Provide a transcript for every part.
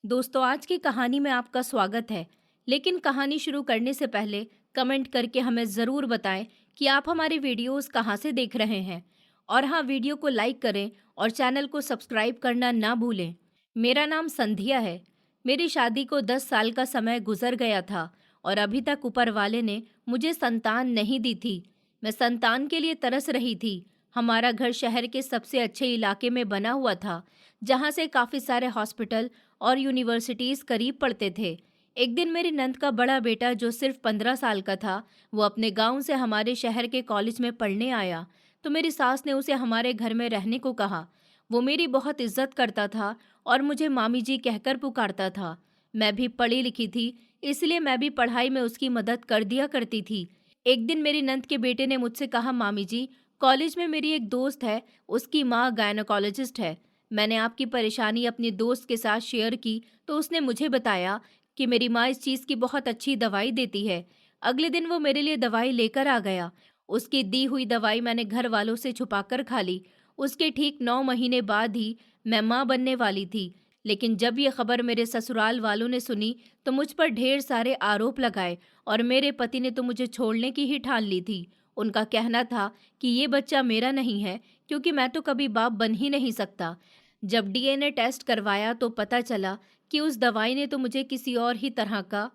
दोस्तों, आज की कहानी में आपका स्वागत है। लेकिन कहानी शुरू करने से पहले कमेंट करके हमें ज़रूर बताएं कि आप हमारे वीडियोस कहाँ से देख रहे हैं। और हाँ, वीडियो को लाइक करें और चैनल को सब्सक्राइब करना ना भूलें। मेरा नाम संध्या है। मेरी शादी को 10 साल का समय गुजर गया था और अभी तक ऊपर वाले ने मुझे संतान नहीं दी थी। मैं संतान के लिए तरस रही थी। हमारा घर शहर के सबसे अच्छे इलाके में बना हुआ था, जहाँ से काफ़ी सारे हॉस्पिटल और यूनिवर्सिटीज़ करीब पड़ते थे। एक दिन मेरी नंद का बड़ा बेटा, जो सिर्फ 15 साल का था, वो अपने गांव से हमारे शहर के कॉलेज में पढ़ने आया। तो मेरी सास ने उसे हमारे घर में रहने को कहा। वो मेरी बहुत इज्जत करता था और मुझे मामी जी कहकर पुकारता था। मैं भी पढ़ी लिखी थी, इसलिए मैं भी पढ़ाई में उसकी मदद कर दिया करती थी। एक दिन मेरी नंद के बेटे ने मुझसे कहा, मामी जी, कॉलेज में मेरी एक दोस्त है, उसकी माँ गायनोकोलॉजिस्ट है। मैंने आपकी परेशानी अपनी दोस्त के साथ शेयर की तो उसने मुझे बताया कि मेरी माँ इस चीज़ की बहुत अच्छी दवाई देती है। अगले दिन वो मेरे लिए दवाई लेकर आ गया। उसकी दी हुई दवाई मैंने घर वालों से छुपाकर खा ली। उसके ठीक 9 महीने बाद ही मैं माँ बनने वाली थी। लेकिन जब ये खबर मेरे ससुराल वालों ने सुनी तो मुझ पर ढेर सारे आरोप लगाए और मेरे पति ने तो मुझे छोड़ने की ही ठान ली थी। उनका कहना था कि ये बच्चा मेरा नहीं है, क्योंकि मैं तो कभी बाप बन ही नहीं सकता। जब डीएनए टेस्ट करवाया तो पता चला कि उस दवाई ने तो मुझे किसी और ही तरह का।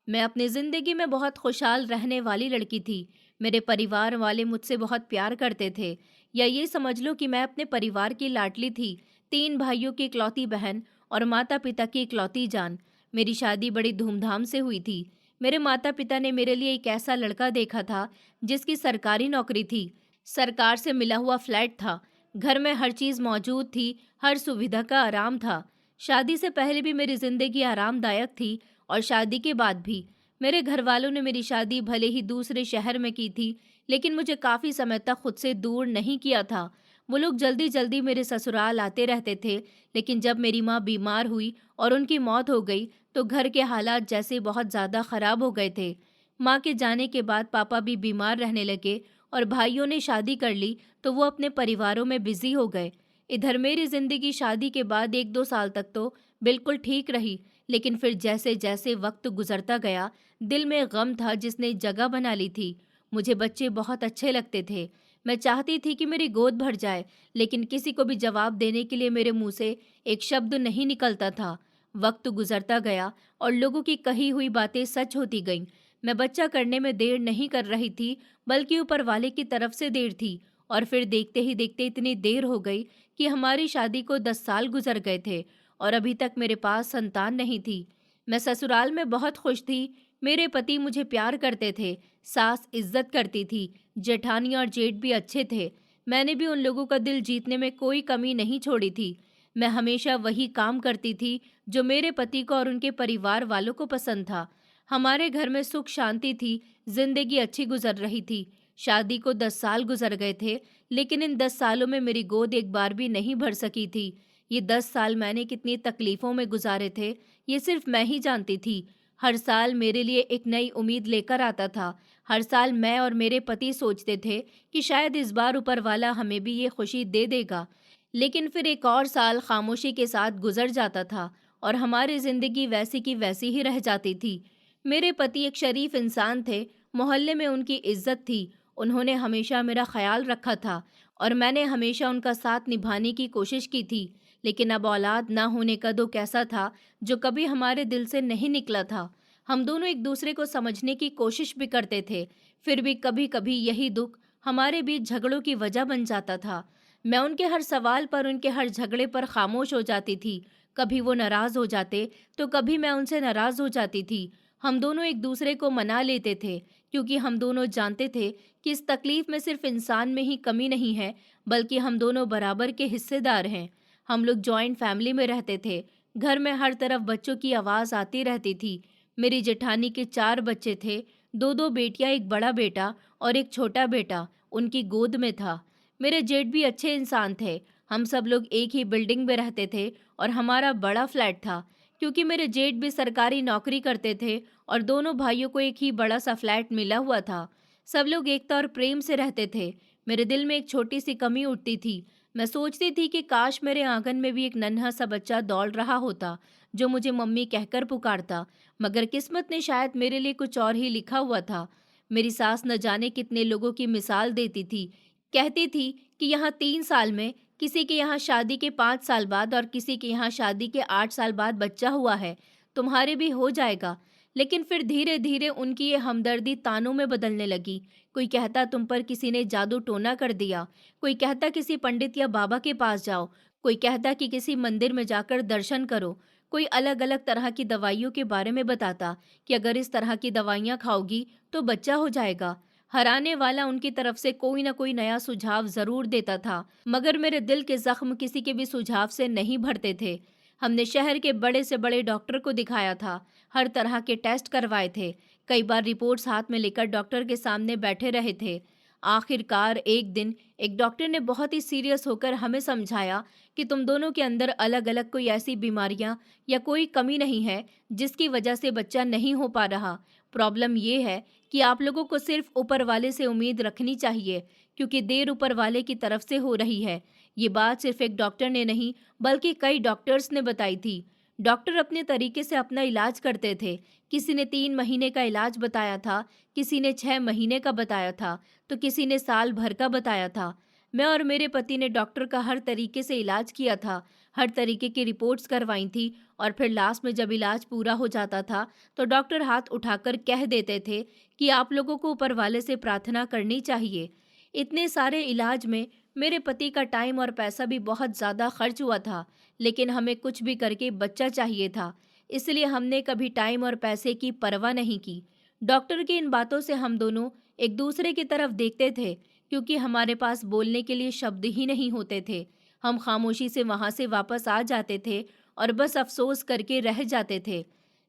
मैं अपनी ज़िंदगी में बहुत खुशहाल रहने वाली लड़की थी। मेरे परिवार वाले मुझसे बहुत प्यार करते थे, या ये समझ लो कि मैं अपने परिवार की लाडली थी। 3 भाइयों की इकलौती बहन और माता पिता की इकलौती जान। मेरी शादी बड़ी धूमधाम से हुई थी। मेरे माता पिता ने मेरे लिए एक ऐसा लड़का देखा था जिसकी सरकारी नौकरी थी, सरकार से मिला हुआ फ्लैट था, घर में हर चीज़ मौजूद थी, हर सुविधा का आराम था। शादी से पहले भी मेरी ज़िंदगी आरामदायक थी और शादी के बाद भी। मेरे घर वालों ने मेरी शादी भले ही दूसरे शहर में की थी, लेकिन मुझे काफ़ी समय तक खुद से दूर नहीं किया था। वो लोग जल्दी जल्दी मेरे ससुराल आते रहते थे, लेकिन जब मेरी माँ बीमार हुई और उनकी मौत हो गई तो घर के हालात जैसे बहुत ज़्यादा ख़राब हो गए थे। माँ के जाने के बाद पापा भी बीमार रहने लगे और भाइयों ने शादी कर ली तो वो अपने परिवारों में बिजी हो गए। इधर मेरी जिंदगी शादी के बाद 1-2 साल तक तो बिल्कुल ठीक रही, लेकिन फिर जैसे जैसे वक्त गुजरता गया, दिल में गम था जिसने जगह बना ली थी। मुझे बच्चे बहुत अच्छे लगते थे। मैं चाहती थी कि मेरी गोद भर जाए, लेकिन किसी को भी जवाब देने के लिए मेरे मुंह से एक शब्द नहीं निकलता था। वक्त गुजरता गया और लोगों की कही हुई बातें सच होती गईं। मैं बच्चा करने में देर नहीं कर रही थी, बल्कि ऊपर वाले की तरफ से देर थी। और फिर देखते ही देखते इतनी देर हो गई कि हमारी शादी को 10 साल गुजर गए थे और अभी तक मेरे पास संतान नहीं थी। मैं ससुराल में बहुत खुश थी। मेरे पति मुझे प्यार करते थे, सास इज्जत करती थी, जेठानी और जेठ भी अच्छे थे। मैंने भी उन लोगों का दिल जीतने में कोई कमी नहीं छोड़ी थी। मैं हमेशा वही काम करती थी जो मेरे पति को और उनके परिवार वालों को पसंद था। हमारे घर में सुख शांति थी, जिंदगी अच्छी गुजर रही थी। शादी को 10 साल गुजर गए थे, लेकिन इन 10 सालों में मेरी गोद एक बार भी नहीं भर सकी थी। ये 10 साल मैंने कितनी तकलीफों में गुजारे थे, ये सिर्फ मैं ही जानती थी। हर साल मेरे लिए एक नई उम्मीद लेकर आता था। हर साल मैं और मेरे पति सोचते थे कि शायद इस बार ऊपर वाला हमें भी ये खुशी दे देगा। लेकिन फिर एक और साल खामोशी के साथ गुजर जाता था और हमारी जिंदगी वैसी की वैसी ही रह जाती थी। मेरे पति एक शरीफ इंसान थे, मोहल्ले में उनकी इज्जत थी। उन्होंने हमेशा मेरा ख्याल रखा था और मैंने हमेशा उनका साथ निभाने की कोशिश की थी। लेकिन अब औलाद ना होने का दुख ऐसा था जो कभी हमारे दिल से नहीं निकला था। हम दोनों एक दूसरे को समझने की कोशिश भी करते थे, फिर भी कभी कभी यही दुख हमारे बीच झगड़ों की वजह बन जाता था। मैं उनके हर सवाल पर, उनके हर झगड़े पर खामोश हो जाती थी। कभी वो नाराज हो जाते तो कभी मैं उनसे नाराज हो जाती थी। हम दोनों एक दूसरे को मना लेते थे, क्योंकि हम दोनों जानते थे कि इस तकलीफ में सिर्फ इंसान में ही कमी नहीं है, बल्कि हम दोनों बराबर के हिस्सेदार हैं। हम लोग जॉइंट फैमिली में रहते थे। घर में हर तरफ बच्चों की आवाज़ आती रहती थी। मेरी जेठानी के 4 बच्चे थे, दो दो बेटियां, एक बड़ा बेटा और एक छोटा बेटा उनकी गोद में था। मेरे जेठ भी अच्छे इंसान थे। हम सब लोग एक ही बिल्डिंग में रहते थे और हमारा बड़ा फ्लैट था। क्योंकि मेरे जेठ भी सरकारी नौकरी करते थे और दोनों भाइयों को एक ही बड़ा सा फ्लैट मिला हुआ था। सब लोग एकता और प्रेम से रहते थे। मेरे दिल में एक छोटी सी कमी उठती थी, मैं सोचती थी कि काश मेरे आंगन में भी एक नन्हा सा बच्चा दौड़ रहा होता, जो मुझे मम्मी कहकर पुकारता। मगर किस्मत ने शायद मेरे लिए कुछ और ही लिखा हुआ था। मेरी सास न जाने कितने लोगों की मिसाल देती थी। कहती थी कि यहाँ 3 साल में, किसी के यहाँ शादी के 5 साल बाद और किसी के यहाँ शादी के 8 साल बाद बच्चा हुआ है, तुम्हारे भी हो जाएगा। लेकिन फिर धीरे धीरे उनकी ये हमदर्दी तानों में बदलने लगी। कोई कहता तुम पर किसी ने जादू टोना कर दिया, कोई कहता किसी पंडित या बाबा के पास जाओ, कोई कहता कि किसी मंदिर में जाकर दर्शन करो, कोई अलग अलग तरह की दवाइयों के बारे में बताता कि अगर इस तरह की दवाइयाँ खाओगी तो बच्चा हो जाएगा। हराने वाला उनकी तरफ से कोई ना कोई नया सुझाव जरूर देता था, मगर मेरे दिल के जख्म किसी के भी सुझाव से नहीं भरते थे। हमने शहर के बड़े से बड़े डॉक्टर को दिखाया था, हर तरह के टेस्ट करवाए थे, कई बार रिपोर्ट्स हाथ में लेकर डॉक्टर के सामने बैठे रहे थे। आखिरकार एक दिन एक डॉक्टर ने बहुत ही सीरियस होकर हमें समझाया कि तुम दोनों के अंदर अलग अलग कोई ऐसी बीमारियां या कोई कमी नहीं है जिसकी वजह से बच्चा नहीं हो पा रहा। प्रॉब्लम ये है कि आप लोगों को सिर्फ ऊपर वाले से उम्मीद रखनी चाहिए, क्योंकि देर ऊपर वाले की तरफ से हो रही है। ये बात सिर्फ एक डॉक्टर ने नहीं, बल्कि कई डॉक्टर्स ने बताई थी। डॉक्टर अपने तरीके से अपना इलाज करते थे। किसी ने 3 महीने का इलाज बताया था, किसी ने 6 महीने का बताया था, तो किसी ने साल भर का बताया था। मैं और मेरे पति ने डॉक्टर का हर तरीके से इलाज किया था, हर तरीके की रिपोर्ट्स करवाई थी, और फिर लास्ट में जब इलाज पूरा हो जाता था तो डॉक्टर हाथ उठाकर कह देते थे कि आप लोगों को ऊपर वाले से प्रार्थना करनी चाहिए। इतने सारे इलाज में मेरे पति का टाइम और पैसा भी बहुत ज़्यादा खर्च हुआ था, लेकिन हमें कुछ भी करके बच्चा चाहिए था, इसलिए हमने कभी टाइम और पैसे की परवाह नहीं की। डॉक्टर की इन बातों से हम दोनों एक दूसरे की तरफ देखते थे, क्योंकि हमारे पास बोलने के लिए शब्द ही नहीं होते थे। हम खामोशी से वहाँ से वापस आ जाते थे और बस अफसोस करके रह जाते थे।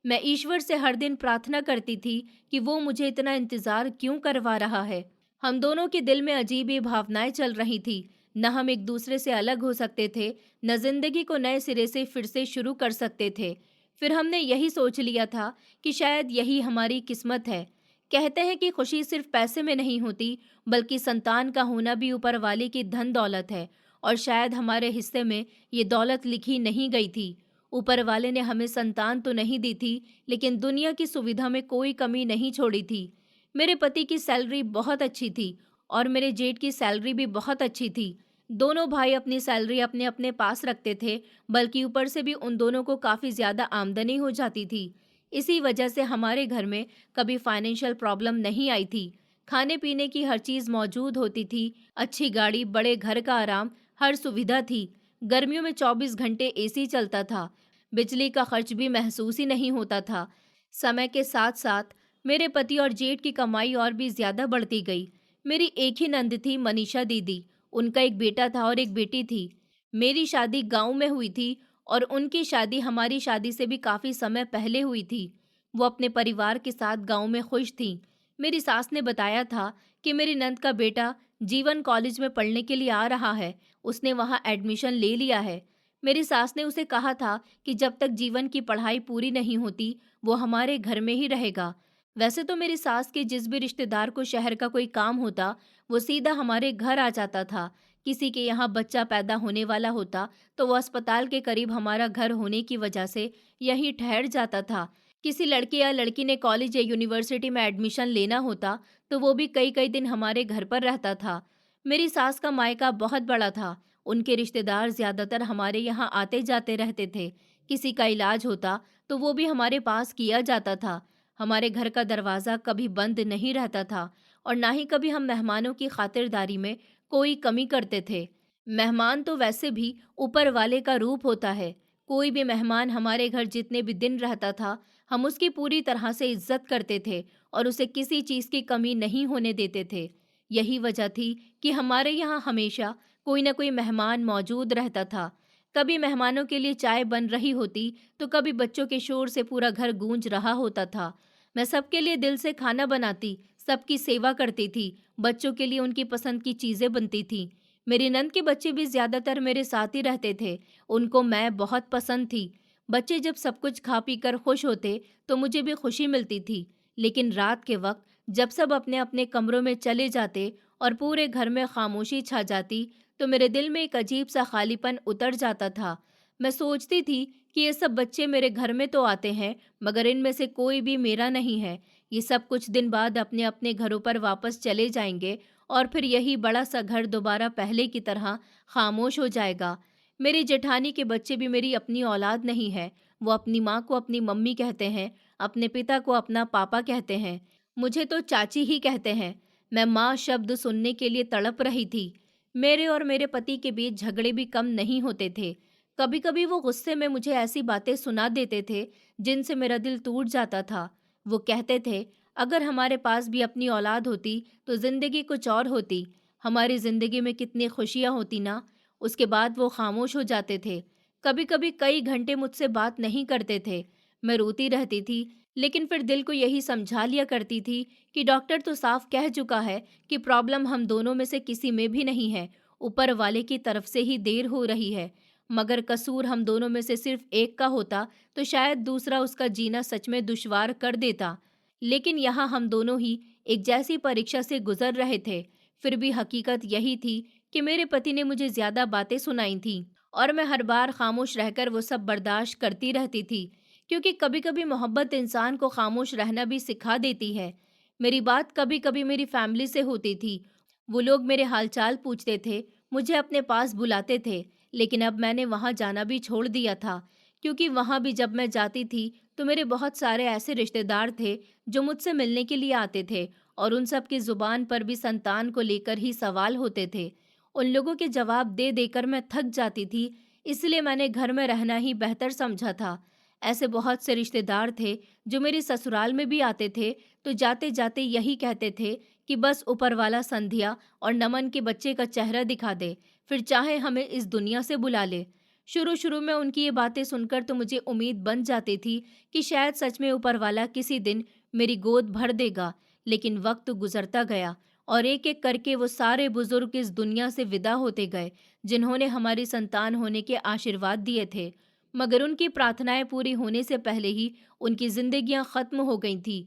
मैं ईश्वर से हर दिन प्रार्थना करती थी कि वो मुझे इतना इंतज़ार क्यों करवा रहा है। हम दोनों के दिल में अजीब ही भावनाएं चल रही थी। न हम एक दूसरे से अलग हो सकते थे, न जिंदगी को नए सिरे से फिर से शुरू कर सकते थे। फिर हमने यही सोच लिया था कि शायद यही हमारी किस्मत है। कहते हैं कि खुशी सिर्फ पैसे में नहीं होती, बल्कि संतान का होना भी ऊपर वाले की धन दौलत है। और शायद हमारे हिस्से में ये दौलत लिखी नहीं गई थी। ऊपर वाले ने हमें संतान तो नहीं दी थी, लेकिन दुनिया की सुविधा में कोई कमी नहीं छोड़ी थी। मेरे पति की सैलरी बहुत अच्छी थी और मेरे जेठ की सैलरी भी बहुत अच्छी थी। दोनों भाई अपनी सैलरी अपने अपने पास रखते थे, बल्कि ऊपर से भी उन दोनों को काफ़ी ज़्यादा आमदनी हो जाती थी। इसी वजह से हमारे घर में कभी फाइनेंशियल प्रॉब्लम नहीं आई थी। खाने पीने की हर चीज़ मौजूद होती थी, अच्छी गाड़ी, बड़े घर का आराम, हर सुविधा थी। गर्मियों में 24 घंटे एसी चलता था। बिजली का खर्च भी महसूस ही नहीं होता था। समय के साथ साथ मेरे पति और जेठ की कमाई और भी ज्यादा बढ़ती गई। मेरी एक ही नंद थी, मनीषा दीदी। उनका एक बेटा था और एक बेटी थी। मेरी शादी गांव में हुई थी और उनकी शादी हमारी शादी से भी काफी समय पहले हुई थी। वो अपने परिवार के साथ गांव में खुश थी। मेरी सास ने बताया था कि मेरी नंद का बेटा जीवन कॉलेज में पढ़ने के लिए आ रहा है। उसने वहां एडमिशन ले लिया है। मेरी सास ने उसे कहा था कि जब तक जीवन की पढ़ाई पूरी नहीं होती वो हमारे घर में ही रहेगा। वैसे तो मेरी सास के जिस भी रिश्तेदार को शहर का कोई काम होता वो सीधा हमारे घर आ जाता था। किसी के यहाँ बच्चा पैदा होने वाला होता तो वो अस्पताल के करीब हमारा घर होने की वजह से यहीं ठहर जाता था। किसी लड़के या लड़की ने कॉलेज या यूनिवर्सिटी में एडमिशन लेना होता तो वो भी कई कई दिन हमारे घर पर रहता था। मेरी सास का मायका बहुत बड़ा था। उनके रिश्तेदार ज्यादातर हमारे यहाँ आते जाते रहते थे। किसी का इलाज होता तो वो भी हमारे पास किया जाता था। हमारे घर का दरवाज़ा कभी बंद नहीं रहता था और ना ही कभी हम मेहमानों की खातिरदारी में कोई कमी करते थे। मेहमान तो वैसे भी ऊपर वाले का रूप होता है। कोई भी मेहमान हमारे घर जितने भी दिन रहता था, हम उसकी पूरी तरह से इज्जत करते थे और उसे किसी चीज़ की कमी नहीं होने देते थे। यही वजह थी कि हमारे यहाँ हमेशा कोई ना कोई मेहमान मौजूद रहता था। कभी मेहमानों के लिए चाय बन रही होती तो कभी बच्चों के शोर से पूरा घर गूंज रहा होता था। मैं सबके लिए दिल से खाना बनाती, सबकी सेवा करती थी। बच्चों के लिए उनकी पसंद की चीज़ें बनती थी। मेरी नंद के बच्चे भी ज़्यादातर मेरे साथ ही रहते थे। उनको मैं बहुत पसंद थी। बच्चे जब सब कुछ खा पी कर खुश होते तो मुझे भी खुशी मिलती थी। लेकिन रात के वक्त जब सब अपने अपने कमरों में चले जाते और पूरे घर में खामोशी छा जाती तो मेरे दिल में एक अजीब सा खालीपन उतर जाता था। मैं सोचती थी कि ये सब बच्चे मेरे घर में तो आते हैं, मगर इनमें से कोई भी मेरा नहीं है। ये सब कुछ दिन बाद अपने अपने घरों पर वापस चले जाएंगे और फिर यही बड़ा सा घर दोबारा पहले की तरह खामोश हो जाएगा। मेरी जेठानी के बच्चे भी मेरी अपनी औलाद नहीं है। वो अपनी माँ को अपनी मम्मी कहते हैं, अपने पिता को अपना पापा कहते हैं, मुझे तो चाची ही कहते हैं। मैं माँ शब्द सुनने के लिए तड़प रही थी। मेरे और मेरे पति के बीच झगड़े भी कम नहीं होते थे। कभी कभी वो गुस्से में मुझे ऐसी बातें सुना देते थे जिनसे मेरा दिल टूट जाता था। वो कहते थे, अगर हमारे पास भी अपनी औलाद होती तो जिंदगी कुछ और होती, हमारी जिंदगी में कितनी खुशियां होती ना। उसके बाद वो खामोश हो जाते थे। कभी कभी कई घंटे मुझसे बात नहीं करते थे। मैं रोती रहती थी, लेकिन फिर दिल को यही समझा लिया करती थी कि डॉक्टर तो साफ कह चुका है कि प्रॉब्लम हम दोनों में से किसी में भी नहीं है, ऊपर वाले की तरफ से ही देर हो रही है। मगर कसूर हम दोनों में से सिर्फ एक का होता तो शायद दूसरा उसका जीना सच में दुश्वार कर देता। लेकिन यहाँ हम दोनों ही एक जैसी परीक्षा से गुजर रहे थे। फिर भी हकीकत यही थी कि मेरे पति ने मुझे ज्यादा बातें सुनाई थी और मैं हर बार खामोश रहकर वो सब बर्दाश्त करती रहती थी, क्योंकि कभी कभी मोहब्बत इंसान को खामोश रहना भी सिखा देती है। मेरी बात कभी कभी मेरी फैमिली से होती थी। वो लोग मेरे हालचाल पूछते थे, मुझे अपने पास बुलाते थे, लेकिन अब मैंने वहाँ जाना भी छोड़ दिया था, क्योंकि वहाँ भी जब मैं जाती थी तो मेरे बहुत सारे ऐसे रिश्तेदार थे जो मुझसे मिलने के लिए आते थे, और उन सब की जुबान पर भी संतान को लेकर ही सवाल होते थे। उन लोगों के जवाब दे देकर मैं थक जाती थी, इसलिए मैंने घर में रहना ही बेहतर समझा था। ऐसे बहुत से रिश्तेदार थे जो मेरे ससुराल में भी आते थे, तो जाते जाते यही कहते थे कि बस ऊपर वाला संध्या और नमन के बच्चे का चेहरा दिखा दे, फिर चाहे हमें इस दुनिया से बुला ले। शुरू शुरू में उनकी ये बातें सुनकर तो मुझे उम्मीद बन जाती थी कि शायद सच में ऊपर वाला किसी दिन मेरी गोद भर देगा। लेकिन वक्त गुजरता गया और एक एक करके वो सारे बुजुर्ग इस दुनिया से विदा होते गए जिन्होंने हमारी संतान होने के आशीर्वाद दिए थे। मगर उनकी प्रार्थनाएं पूरी होने से पहले ही उनकी जिंदगियां खत्म हो गई थी।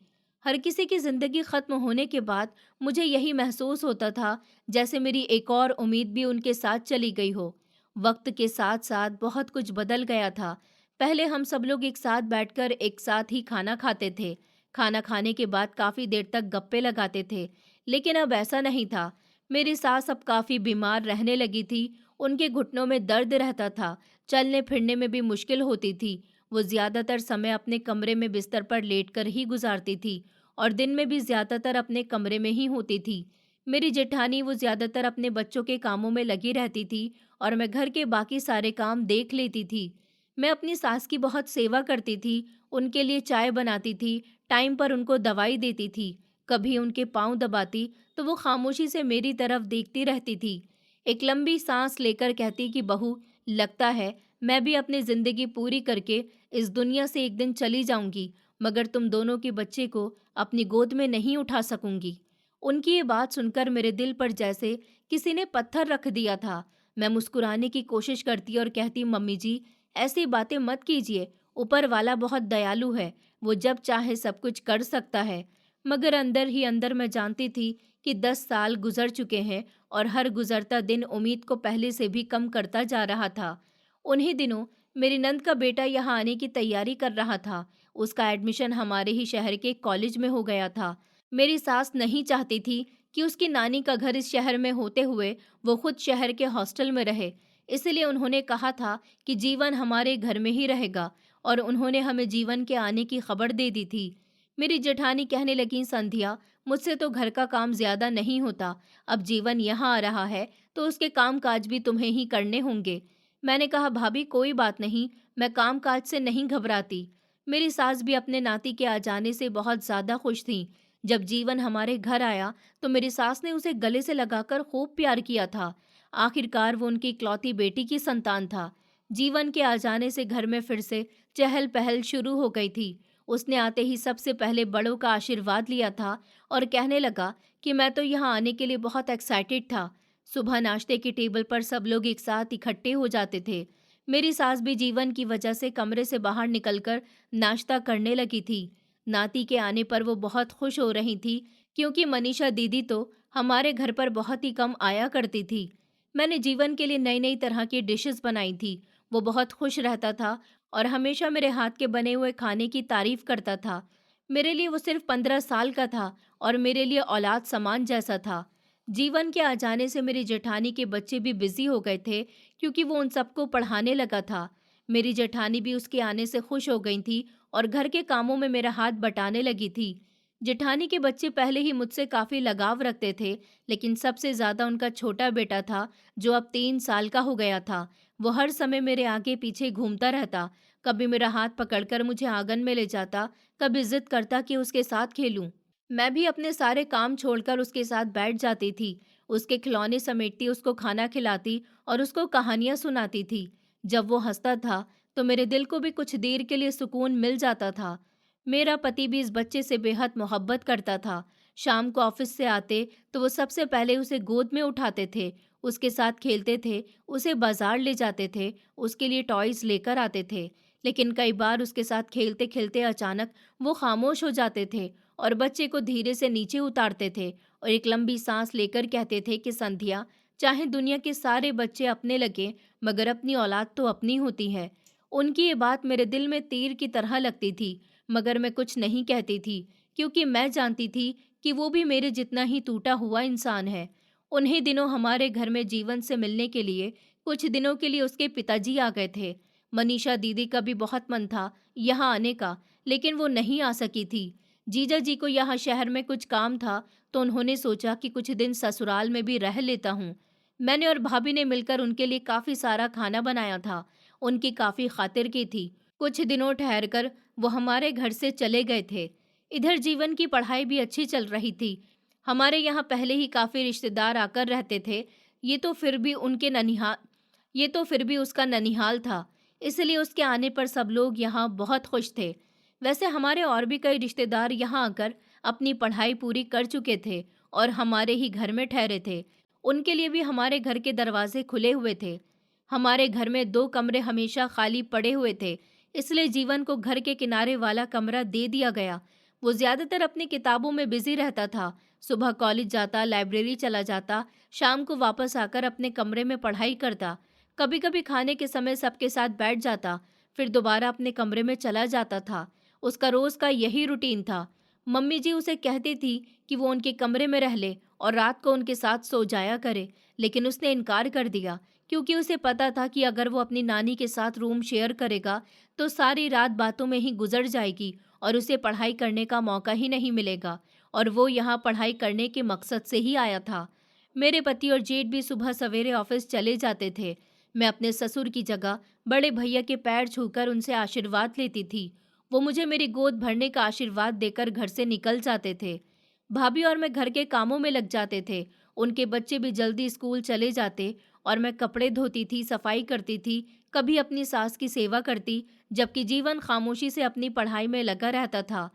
हर किसी की जिंदगी खत्म होने के बाद मुझे यही महसूस होता था जैसे मेरी एक और उम्मीद भी उनके साथ चली गई हो। वक्त के साथ साथ बहुत कुछ बदल गया था। पहले हम सब लोग एक साथ बैठकर एक साथ ही खाना खाते थे। खाना खाने के बाद काफी देर तक गप्पे लगाते थे, लेकिन अब ऐसा नहीं था। मेरी सास अब काफी बीमार रहने लगी थी। उनके घुटनों में दर्द रहता था, चलने फिरने में भी मुश्किल होती थी। वो ज्यादातर समय अपने कमरे में बिस्तर पर लेटकर ही गुजारती थी और दिन में भी ज्यादातर अपने कमरे में ही होती थी। मेरी जेठानी वो ज्यादातर अपने बच्चों के कामों में लगी रहती थी और मैं घर के बाकी सारे काम देख लेती थी। मैं अपनी सास की बहुत सेवा करती थी, उनके लिए चाय बनाती थी, टाइम पर उनको दवाई देती थी। कभी उनके पाँव दबाती तो वो खामोशी से मेरी तरफ देखती रहती थी। एक लंबी सांस लेकर कहती कि बहू, लगता है मैं भी अपनी जिंदगी पूरी करके इस दुनिया से एक दिन चली जाऊंगी, मगर तुम दोनों के बच्चे को अपनी गोद में नहीं उठा सकूंगी। उनकी ये बात सुनकर मेरे दिल पर जैसे किसी ने पत्थर रख दिया था। मैं मुस्कुराने की कोशिश करती और कहती, मम्मी जी, ऐसी बातें मत कीजिए। ऊपर वाला बहुत दयालु है, वो जब चाहे सब कुछ कर सकता है। मगर अंदर ही अंदर मैं जानती थी कि 10 साल गुजर चुके हैं और हर गुजरता दिन उम्मीद को पहले से भी कम करता जा रहा था। उन्हीं दिनों मेरी नंद का बेटा यहाँ आने की तैयारी कर रहा था। उसका एडमिशन हमारे ही शहर के कॉलेज में हो गया था। मेरी सास नहीं चाहती थी कि उसकी नानी का घर इस शहर में होते हुए वो खुद शहर के हॉस्टल में रहे। इसलिए उन्होंने कहा था कि जीवन हमारे घर में ही रहेगा, और उन्होंने हमें जीवन के आने की खबर दे दी थी। मेरी जेठानी कहने लगी, संध्या, मुझसे तो घर का काम ज्यादा नहीं होता। अब जीवन यहाँ आ रहा है तो उसके काम काज भी तुम्हें ही करने होंगे। मैंने कहा, भाभी कोई बात नहीं, मैं काम काज से नहीं घबराती। मेरी सास भी अपने नाती के आ जाने से बहुत ज्यादा खुश थी। जब जीवन हमारे घर आया तो मेरी सास ने उसे गले से लगाकर खूब प्यार किया था। आखिरकार वो उनकी इकलौती बेटी की संतान था। जीवन के आ जाने से घर में फिर से चहल पहल शुरू हो गई थी। उसने आते ही सबसे पहले बड़ों का आशीर्वाद लिया था और कहने लगा कि मैं तो यहाँ आने के लिए बहुत एक्साइटेड था। सुबह नाश्ते की टेबल पर सब लोग एक साथ इकट्ठे हो जाते थे। मेरी सास भी जीवन की वजह से कमरे से बाहर निकलकर नाश्ता करने लगी थी। नाती के आने पर वो बहुत खुश हो रही थी, क्योंकि मनीषा दीदी तो हमारे घर पर बहुत ही कम आया करती थी। मैंने जीवन के लिए नई नई तरह की डिशेस बनाई थी। वो बहुत खुश रहता था और हमेशा मेरे हाथ के बने हुए खाने की तारीफ करता था। मेरे लिए वो सिर्फ 15 साल का था और मेरे लिए औलाद समान जैसा था। जीवन के आ जाने से मेरी जेठानी के बच्चे भी बिजी हो गए थे, क्योंकि वो उन सबको पढ़ाने लगा था। मेरी जेठानी भी उसके आने से खुश हो गई थी और घर के कामों में मेरा हाथ बटाने लगी थी। जेठानी के बच्चे पहले ही मुझसे काफी लगाव रखते थे, लेकिन सबसे ज्यादा उनका छोटा बेटा था, जो अब 3 साल का हो गया था। वो हर समय मेरे आगे पीछे घूमता रहता। कभी मेरा हाथ पकड़कर मुझे आंगन में ले जाता, कभी जिद करता कि उसके साथ खेलूं। मैं भी अपने सारे काम छोड़कर उसके साथ बैठ जाती थी। उसके खिलौने समेटती, उसको खाना खिलाती और उसको कहानियां सुनाती थी। जब वो हंसता था तो मेरे दिल को भी कुछ देर के लिए सुकून मिल जाता था। मेरा पति भी इस बच्चे से बेहद मोहब्बत करता था। शाम को ऑफिस से आते तो वो सबसे पहले उसे गोद में उठाते थे, उसके साथ खेलते थे, उसे बाजार ले जाते थे, उसके लिए टॉयज लेकर आते थे। लेकिन कई बार उसके साथ खेलते खेलते अचानक वो खामोश हो जाते थे और बच्चे को धीरे से नीचे उतारते थे और एक लंबी सांस लेकर कहते थे कि संध्या, चाहे दुनिया के सारे बच्चे अपने लगे, मगर अपनी औलाद तो अपनी होती है। उनकी ये बात मेरे दिल में तीर की तरह लगती थी, मगर मैं कुछ नहीं कहती थी, क्योंकि मैं जानती थी कि वो भी मेरे जितना ही टूटा हुआ इंसान है। उन्हीं दिनों हमारे घर में जीवन से मिलने के लिए कुछ दिनों के लिए उसके पिताजी आ गए थे। मनीषा दीदी का भी बहुत मन था यहाँ आने का, लेकिन वो नहीं आ सकी थी। जीजा जी को यहाँ शहर में कुछ काम था, तो उन्होंने सोचा कि कुछ दिन ससुराल में भी रह लेता हूँ। मैंने और भाभी ने मिलकर उनके लिए काफी सारा खाना बनाया था। उनकी काफी खातिर की थी। कुछ दिनों ठहरकर वो हमारे घर से चले गए थे। इधर जीवन की पढ़ाई भी अच्छी चल रही थी। हमारे यहाँ पहले ही काफी रिश्तेदार आकर रहते थे। ये तो फिर भी उनके ननिहाल ये तो फिर भी उसका ननिहाल था, इसलिए उसके आने पर सब लोग यहाँ बहुत खुश थे। वैसे हमारे और भी कई रिश्तेदार यहाँ आकर अपनी पढ़ाई पूरी कर चुके थे और हमारे ही घर में ठहरे थे। उनके लिए भी हमारे घर के दरवाजे खुले हुए थे। हमारे घर में 2 कमरे हमेशा खाली पड़े हुए थे, इसलिए जीवन को घर के किनारे वाला कमरा दे दिया गया। वो ज्यादातर अपनी किताबों में बिजी रहता था। सुबह कॉलेज जाता, लाइब्रेरी चला जाता, शाम को वापस आकर अपने कमरे में पढ़ाई करता। कभी कभी खाने के समय सबके साथ बैठ जाता, फिर दोबारा अपने कमरे में चला जाता था। उसका रोज का यही रूटीन था। मम्मी जी उसे कहती थी कि वो उनके कमरे में रह ले और रात को उनके साथ सो जाया करे, लेकिन उसने इनकार कर दिया, क्योंकि उसे पता था कि अगर वो अपनी नानी के साथ रूम शेयर करेगा तो सारी रात बातों में ही गुजर जाएगी और उसे पढ़ाई करने का मौका ही नहीं मिलेगा, और वो यहाँ पढ़ाई करने के मकसद से ही आया था। मेरे पति और जेठ भी सुबह सवेरे ऑफिस चले जाते थे। मैं अपने ससुर की जगह बड़े भैया के पैर छूकर उनसे आशीर्वाद लेती थी। वो मुझे मेरी गोद भरने का आशीर्वाद देकर घर से निकल जाते थे। भाभी और मैं घर के कामों में लग जाते थे। उनके बच्चे भी जल्दी स्कूल चले जाते और मैं कपड़े धोती थी, सफाई करती थी, कभी अपनी सास की सेवा करती, जबकि जीवन खामोशी से अपनी पढ़ाई में लगा रहता था।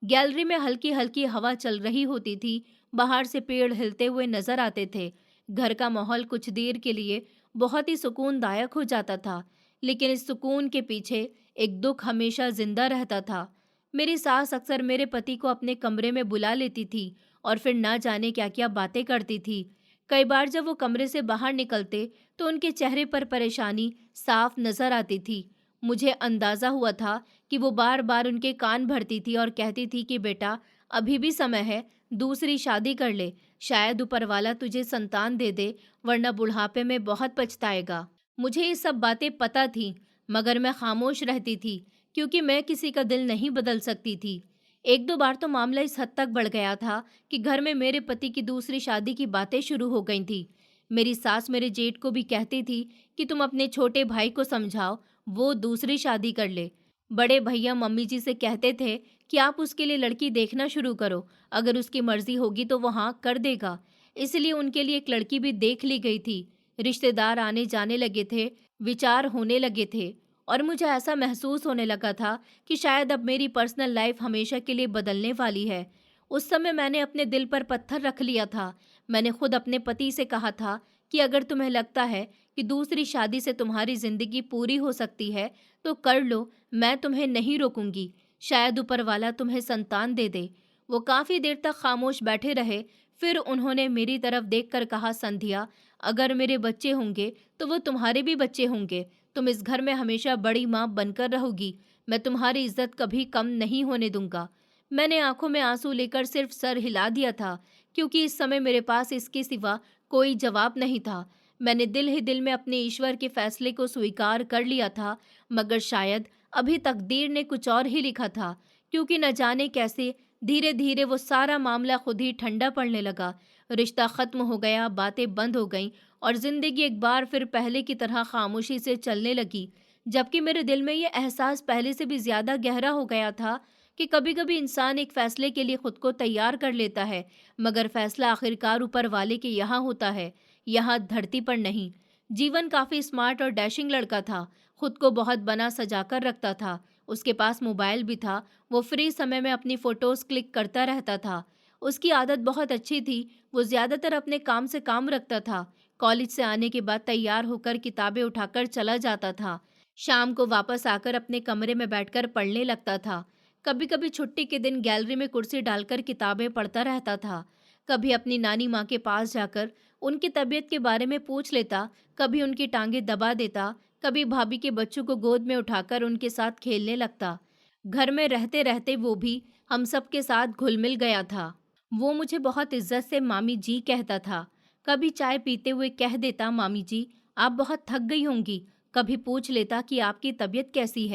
गैलरी में हल्की हल्की हवा चल रही होती थी, बाहर से पेड़ हिलते हुए नजर आते थे। घर का माहौल कुछ देर के लिए बहुत ही सुकूनदायक हो जाता था, लेकिन इस सुकून के पीछे एक दुख हमेशा जिंदा रहता था। मेरी सास अक्सर मेरे पति को अपने कमरे में बुला लेती थी और फिर ना जाने क्या क्या बातें करती थी। कई बार जब वो कमरे से बाहर निकलते तो उनके चेहरे पर परेशानी साफ नजर आती थी। मुझे अंदाजा हुआ था कि वो बार बार उनके कान भरती थी और कहती थी कि बेटा, अभी भी समय है, दूसरी शादी कर ले, शायद ऊपर वाला तुझे संतान दे दे, वरना बुढ़ापे में बहुत पछताएगा। मुझे ये सब बातें पता थी, मगर मैं खामोश रहती थी, क्योंकि मैं किसी का दिल नहीं बदल सकती थी। 1-2 बार तो मामला इस हद तक बढ़ गया था कि घर में मेरे पति की दूसरी शादी की बातें शुरू हो गई थी। मेरी सास मेरे जेठ को भी कहती थी कि तुम अपने छोटे भाई को समझाओ, वो दूसरी शादी कर ले। बड़े भैया मम्मी जी से कहते थे कि आप उसके लिए लड़की देखना शुरू करो, अगर उसकी मर्जी होगी तो वो हाँ कर देगा। इसलिए उनके लिए एक लड़की भी देख ली गई थी। रिश्तेदार आने जाने लगे थे, विचार होने लगे थे, और मुझे ऐसा महसूस होने लगा था कि शायद अब मेरी पर्सनल लाइफ हमेशा के लिए बदलने वाली है। उस समय मैंने अपने दिल पर पत्थर रख लिया था। मैंने खुद अपने पति से कहा था कि अगर तुम्हें लगता है कि दूसरी शादी से तुम्हारी जिंदगी पूरी हो सकती है तो कर लो, मैं तुम्हें नहीं रोकूंगी। शायद ऊपर वाला तुम्हें संतान दे दे। वो काफी देर तक खामोश बैठे रहे, फिर उन्होंने मेरी तरफ देखकर कहा, संध्या, अगर मेरे बच्चे होंगे तो वो तुम्हारे भी बच्चे होंगे। तुम इस घर में हमेशा बड़ी माँ बनकर रहोगी। मैं तुम्हारी इज्जत कभी कम नहीं होने दूंगा। मैंने आंखों में आंसू लेकर सिर्फ सर हिला दिया था, क्योंकि इस समय मेरे पास इसके सिवा कोई जवाब नहीं था। मैंने दिल ही दिल में अपने ईश्वर के फैसले को स्वीकार कर लिया था, मगर शायद अभी तकदीर ने कुछ और ही लिखा था, क्योंकि न जाने कैसे धीरे धीरे वो सारा मामला खुद ही ठंडा पड़ने लगा। रिश्ता खत्म हो गया, बातें बंद हो गईं और जिंदगी एक बार फिर पहले की तरह खामोशी से चलने लगी। जबकि मेरे दिल में ये एहसास पहले से भी ज्यादा गहरा हो गया था कि कभी कभी इंसान एक फैसले के लिए खुद को तैयार कर लेता है, मगर फैसला आखिरकार ऊपर वाले के यहाँ होता है, यहाँ धरती पर नहीं। जीवन काफी स्मार्ट और डैशिंग लड़का था, खुद को बहुत बना सजा कर रखता था। उसके पास मोबाइल भी था, वो फ्री समय में अपनी फोटोज क्लिक करता रहता था। उसकी आदत बहुत अच्छी थी, वो ज्यादातर अपने काम से काम रखता था। कॉलेज से आने के बाद तैयार होकर किताबें उठाकर चला जाता था। शाम को वापस आकर अपने कमरे में बैठकर पढ़ने लगता था। कभी कभी छुट्टी के दिन गैलरी में कुर्सी डालकर किताबें पढ़ता रहता था। कभी अपनी नानी माँ के पास जाकर उनकी तबीयत के बारे में पूछ लेता, कभी उनकी टांगें दबा देता, कभी भाभी के बच्चों को गोद में उठाकर उनके साथ खेलने लगता। घर में रहते रहते वो भी हम सब के साथ घुल मिल गया था। वो मुझे बहुत इज्जत से मामी जी कहता था। कभी चाय पीते हुए कह देता, मामी जी, आप बहुत थक गई होंगी। कभी पूछ लेता कि आपकी तबीयत कैसी